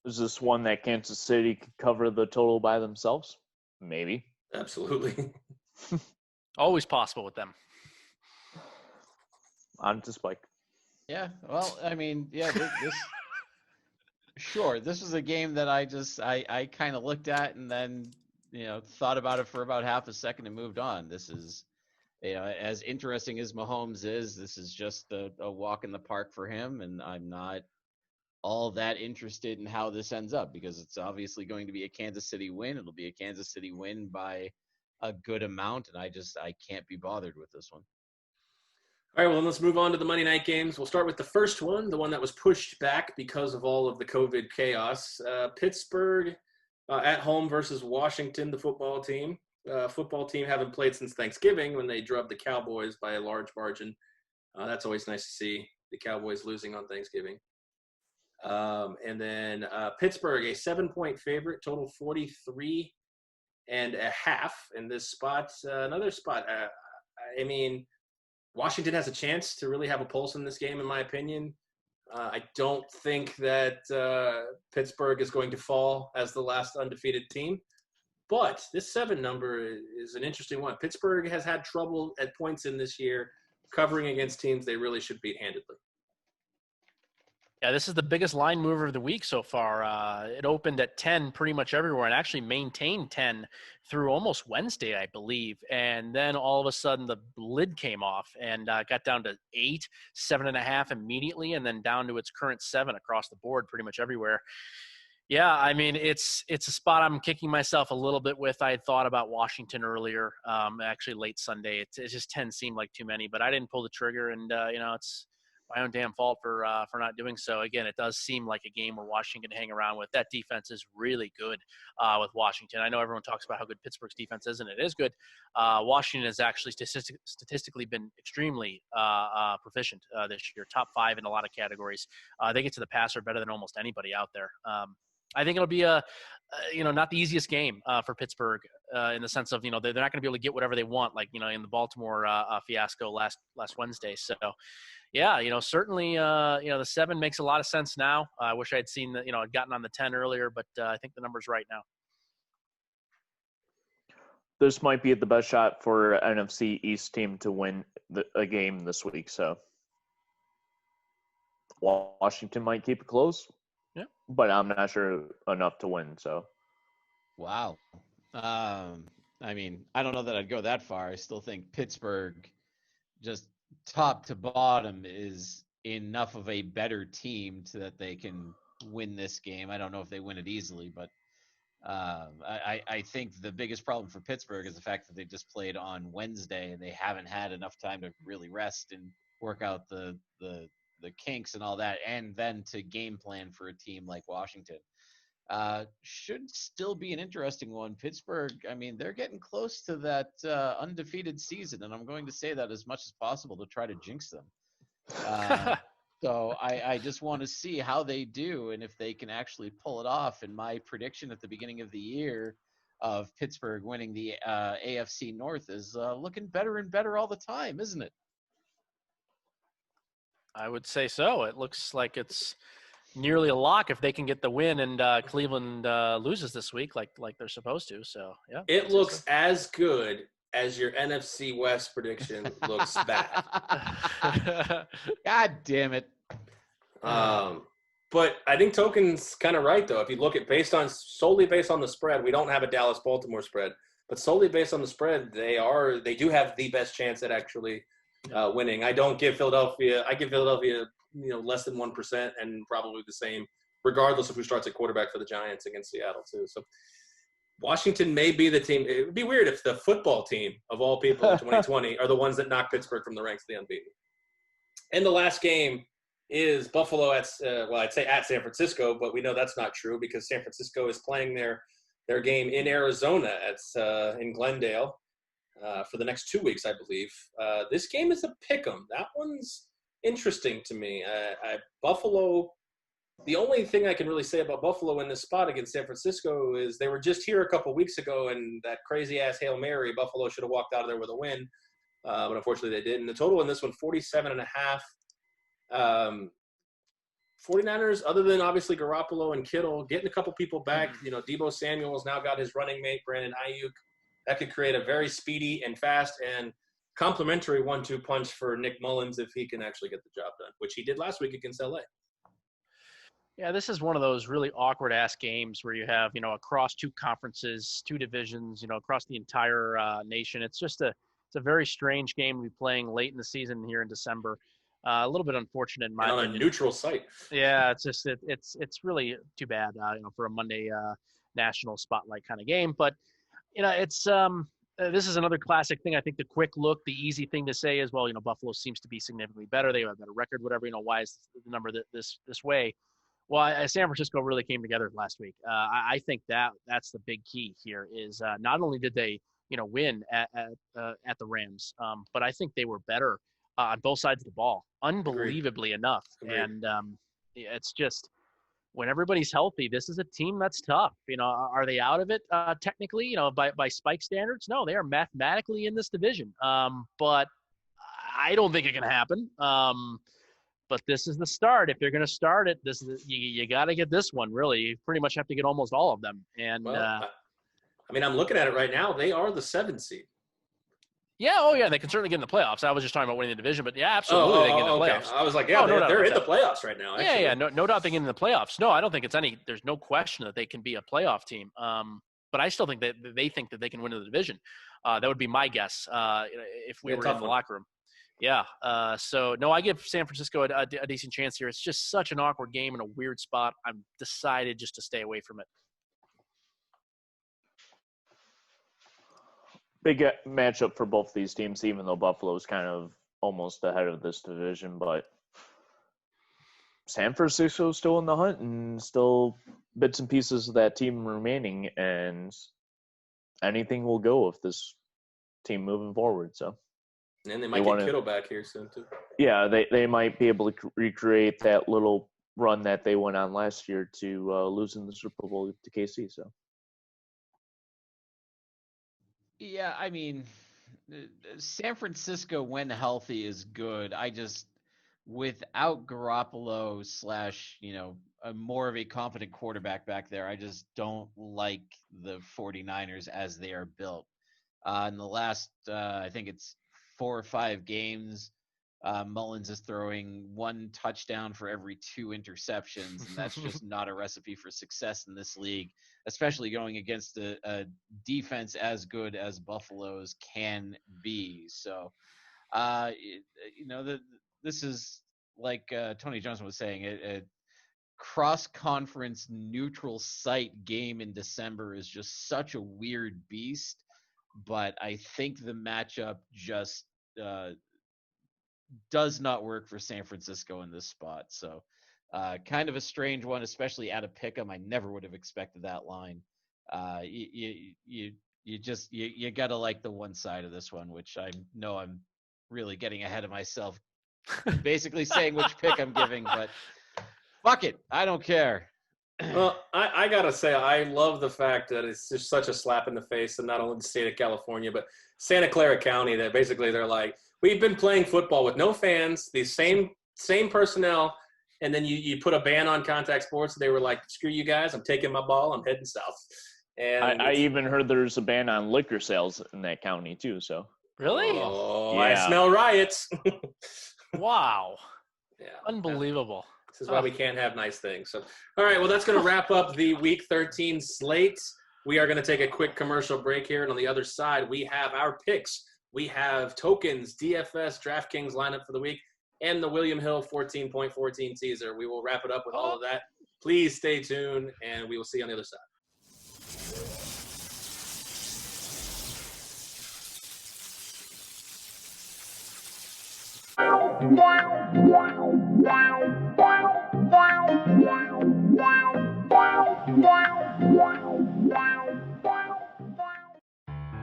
Is this one that Kansas City could cover the total by themselves? Maybe. Absolutely. Always possible with them. On to Spike. Yeah, well, I mean, yeah, this sure. This was a game that I kind of looked at and then, thought about it for about half a second and moved on. This is, as interesting as Mahomes is, this is just a walk in the park for him, and I'm not all that interested in how this ends up because it's obviously going to be a Kansas City win. It'll be a Kansas City win by a good amount, and I can't be bothered with this one. All right, well, let's move on to the Monday night games. We'll start with the first one, the one that was pushed back because of all of the COVID chaos. Pittsburgh at home versus Washington, the football team. Football team haven't played since Thanksgiving when they drubbed the Cowboys by a large margin. That's always nice to see, the Cowboys losing on Thanksgiving. And then Pittsburgh, a 7-point favorite, total 43.5 in this spot. Another spot, Washington has a chance to really have a pulse in this game, in my opinion. I don't think that Pittsburgh is going to fall as the last undefeated team. But this 7 number is an interesting one. Pittsburgh has had trouble at points in this year covering against teams they really should beat handedly. Yeah, this is the biggest line mover of the week so far. It opened at 10 pretty much everywhere and actually maintained 10 through almost Wednesday, I believe. And then all of a sudden the lid came off and got down to 8, 7.5 immediately, and then down to its current 7 across the board pretty much everywhere. Yeah, I mean, it's a spot I'm kicking myself a little bit with. I had thought about Washington earlier, actually late Sunday. It just 10 seemed like too many, but I didn't pull the trigger, and, it's my own damn fault for not doing so. Again, it does seem like a game where Washington can hang around with. That defense is really good with Washington. I know everyone talks about how good Pittsburgh's defense is, and it is good. Washington has actually statistically been extremely proficient this year, top 5 in a lot of categories. They get to the passer better than almost anybody out there. I think it'll be not the easiest game for Pittsburgh in the sense of, they're not going to be able to get whatever they want, like, in the Baltimore fiasco last Wednesday. So, yeah, certainly, the 7 makes a lot of sense now. I wish I'd seen I'd gotten on the 10 earlier, but I think the number's right now. This might be the best shot for NFC East team to win a game this week. So Washington might keep it close. Yeah, but I'm not sure enough to win. So, wow. I don't know that I'd go that far. I still think Pittsburgh, just top to bottom, is enough of a better team so that they can win this game. I don't know if they win it easily, but I think the biggest problem for Pittsburgh is the fact that they just played on Wednesday and they haven't had enough time to really rest and work out the kinks and all that, and then to game plan for a team like Washington. Should still be an interesting one. Pittsburgh, they're getting close to that undefeated season, and I'm going to say that as much as possible to try to jinx them. So I just want to see how they do and if they can actually pull it off. And my prediction at the beginning of the year of Pittsburgh winning the AFC North is looking better and better all the time, isn't it? I would say so. It looks like it's nearly a lock if they can get the win and Cleveland loses this week like they're supposed to. So yeah, It I'd say looks as good as your NFC West prediction looks bad. so. God damn it. But I think Token's kind of right though. If you look at solely based on the spread, we don't have a Dallas Baltimore spread, but solely based on the spread, they do have the best chance at actually winning. I give Philadelphia less than 1% and probably the same, regardless of who starts at quarterback for the Giants against Seattle too. So Washington may be the team. It would be weird if the football team of all people in 2020 are the ones that knock Pittsburgh from the ranks of the unbeaten. And the last game is Buffalo I'd say at San Francisco, but we know that's not true because San Francisco is playing their game in Arizona in Glendale for the next 2 weeks, I believe. This game is a pick'em. That one's interesting to me. Buffalo. The only thing I can really say about Buffalo in this spot against San Francisco is they were just here a couple weeks ago, and that crazy-ass Hail Mary, Buffalo should have walked out of there with a win, but unfortunately they didn't. The total in this one, 47.5. 49ers, other than obviously Garoppolo and Kittle, getting a couple people back. Deebo Samuel's now got his running mate, Brandon Ayuk. That could create a very speedy and fast and complementary 1-2 punch for Nick Mullins if he can actually get the job done, which he did last week against LA. Yeah, this is one of those really awkward ass games where you have, across two conferences, two divisions, across the entire nation. It's a very strange game to be playing late in the season here in December. A little bit unfortunate in my opinion. On a neutral site. Yeah, it's just it's really too bad, for a Monday national spotlight kind of game. But it's this is another classic thing. I think the quick look, the easy thing to say is, well, Buffalo seems to be significantly better. They have a better record, whatever. Why is the number this way? Well, San Francisco really came together last week. I think that's the big key here is not only did they win at the Rams, but I think they were better on both sides of the ball, unbelievably enough. Agreed. And it's just when everybody's healthy, this is a team that's tough. Are they out of it technically? By Spike standards, no, they are mathematically in this division. But I don't think it can happen. But this is the start. If you're going to start it, you got to get this one. Really, you pretty much have to get almost all of them. And I'm looking at it right now. They are the 7th seed. Yeah, oh yeah, they can certainly get in the playoffs. I was just talking about winning the division, but yeah, absolutely, they get in the playoffs. I was like, yeah, they're in the playoffs right now. Actually. Yeah, no doubt they get in the playoffs. No, I don't think there's no question that they can be a playoff team. But I still think that they think that they can win the division. That would be my guess if we were in the locker room. Yeah. So no, I give San Francisco a decent chance here. It's just such an awkward game in a weird spot. I'm decided just to stay away from it. Big matchup for both these teams, even though Buffalo's kind of almost ahead of this division. But San Francisco's still in the hunt and still bits and pieces of that team remaining. And anything will go with this team moving forward. So. And they might get Kittle back here soon, too. Yeah, they might be able to recreate that little run that they went on last year to losing the Super Bowl to KC. So. Yeah, San Francisco, when healthy, is good. Without Garoppolo / more of a competent quarterback back there, I just don't like the 49ers as they are built. In the last, I think it's 4 or 5 games, Mullins is throwing 1 touchdown for every 2 interceptions, and that's just not a recipe for success in this league, especially going against a defense as good as Buffalo's can be. So, this is like Tony Johnson was saying, a cross-conference neutral site game in December is just such a weird beast, but I think the matchup just does not work for San Francisco in this spot. So kind of a strange one, especially at a pick'em. I never would have expected that line. You got to like the one side of this one, which I know I'm really getting ahead of myself basically saying which pick I'm giving, but fuck it. I don't care. Well, I got to say, I love the fact that it's just such a slap in the face of not only the state of California, but Santa Clara County, that basically they're like, we've been playing football with no fans, the same personnel, and then you put a ban on contact sports. They were like, screw you guys, I'm taking my ball, I'm heading south. And I even heard there's a ban on liquor sales in that county too. So Really? Oh, Yeah. I smell riots. Wow. Yeah. Unbelievable. This is why we can't have nice things. So, all right, well, that's going to wrap up the Week 13 slate. We are going to take a quick commercial break here, and on the other side, we have our picks. We have tokens, DFS, DraftKings lineup for the week, and the William Hill 14.14 teaser. We will wrap it up with all of that. Please stay tuned, and we will see you on the other side.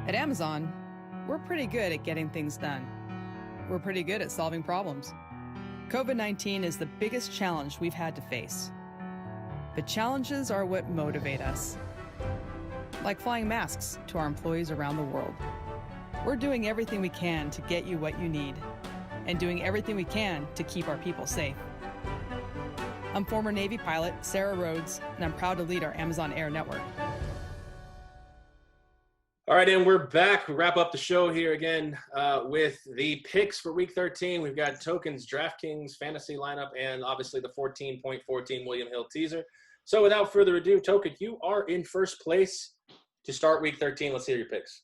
At Amazon, we're pretty good at getting things done. We're pretty good at solving problems. COVID-19 is the biggest challenge we've had to face. But challenges are what motivate us. Like flying masks to our employees around the world. We're doing everything we can to get you what you need, and doing everything we can to keep our people safe. I'm former Navy pilot Sarah Rhodes, and I'm proud to lead our Amazon Air network. All right, and we're back. We wrap up the show here again with the picks for Week 13. We've got tokens, DraftKings, fantasy lineup, and obviously the 14.14 William Hill teaser. So without further ado, Token, you are in first place to start Week 13. Let's hear your picks.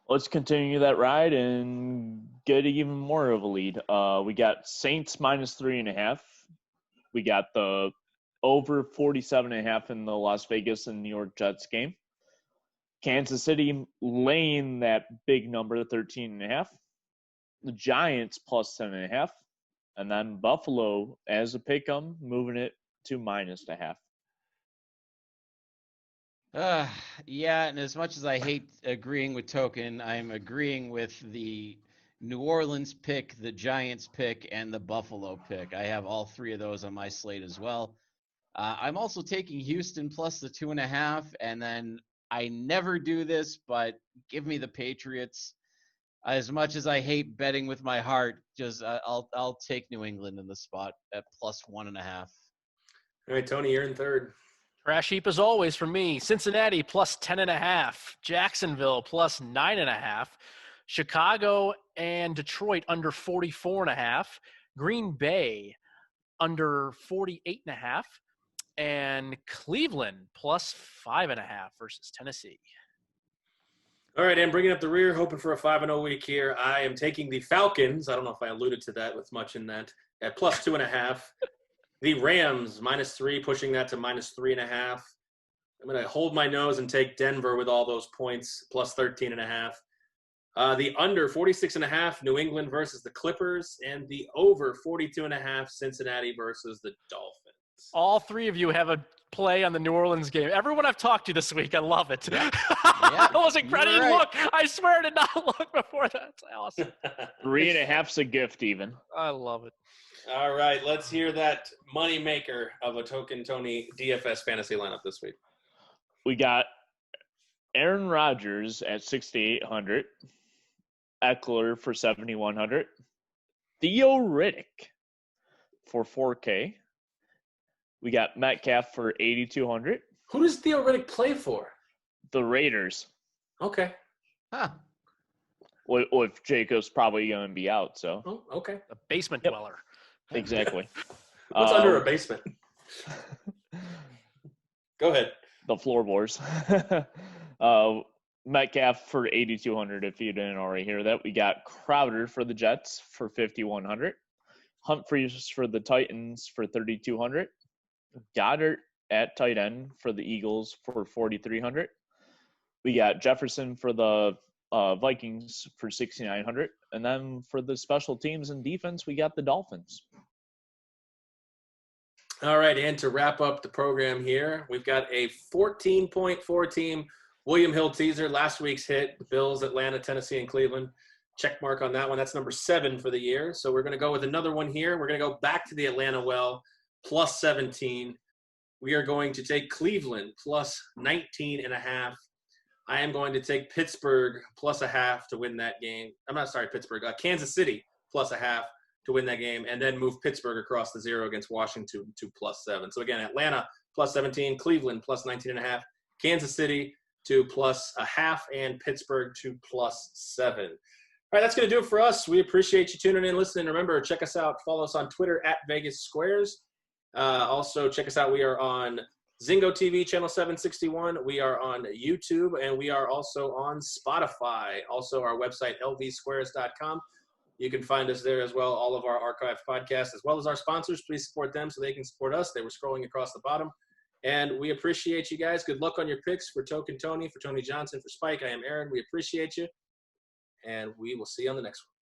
let's continue that ride and get even more of a lead. We got Saints -3.5. We got the over 47.5 in the Las Vegas and New York Jets game. Kansas City laying that big number, 13.5. The Giants +10.5. And then Buffalo as a pick'em, moving it to -0.5. Yeah, and as much as I hate agreeing with Token, I'm agreeing with the New Orleans pick, the Giants pick, and the Buffalo pick. I have all three of those on my slate as well. I'm also taking Houston plus the 2.5, and then I never do this, but give me the Patriots. As much as I hate betting with my heart, just I'll take New England in the spot at +1.5. All right, Tony, you're in third. Trash heap as always for me. Cincinnati +10.5. Jacksonville +9.5. Chicago and Detroit under 44.5. Green Bay under 48.5. And Cleveland +5.5 versus Tennessee. All right, and bringing up the rear, hoping for a 5-0 week here. I am taking the Falcons. I don't know if I alluded to that with much in that. At +2.5. The Rams -3, pushing that to -3.5. I'm going to hold my nose and take Denver with all those points, +13.5. The under 46.5, New England versus the Clippers, and the over 42.5, Cincinnati versus the Dolphins. All three of you have a play on the New Orleans game. Everyone I've talked to this week, I love it. Yeah. I wasn't You're I didn't right. look. I swear I did not look before that. It's awesome. 3.5's a gift even. I love it. All right, let's hear that moneymaker of a Token Tony DFS fantasy lineup this week. We got Aaron Rodgers at 6,800. Eckler for 7,100. Theo Riddick for 4K. We got Metcalf for 8,200. Who does Theo Riddick play for? The Raiders. Okay. Huh. With Jacobs probably going to be out, so. Oh, okay. A basement Yep. dweller. Exactly. What's under a basement? Go ahead. The floorboards. Metcalf for 8,200 if you didn't already hear that. We got Crowder for the Jets for 5,100. Humphreys for the Titans for 3,200. Goddard at tight end for the Eagles for 4,300. We got Jefferson for the Vikings for 6,900. And then for the special teams and defense, we got the Dolphins. All right, and to wrap up the program here, we've got a 14.4 team William Hill teaser. Last week's hit, the Bills, Atlanta, Tennessee, and Cleveland. check mark on that one. That's number 7 for the year. So we're going to go with another one here. We're going to go back to the Atlanta well, plus 17. We are going to take Cleveland plus 19.5. I am going to take Pittsburgh plus 0.5 to win that game. I'm not sorry, Pittsburgh. Kansas City plus 0.5 to win that game, and then move Pittsburgh across the 0 against Washington to plus 7. So again, Atlanta plus 17, Cleveland plus 19.5, Kansas City to plus 0.5, and Pittsburgh to plus 7. All right, that's going to do it for us. We appreciate you tuning in, listening. Remember, check us out. Follow us on Twitter at Vegas Squares. Also, check us out. We are on Zingo TV, channel 761. We are on YouTube, and we are also on Spotify. Also, our website, lvsquares.com. You can find us there as well, all of our archived podcasts, as well as our sponsors. Please support them so they can support us. They were scrolling across the bottom. And we appreciate you guys. Good luck on your picks for Token Tony, for Tony Johnson, for Spike. I am Aaron. We appreciate you. And we will see you on the next one.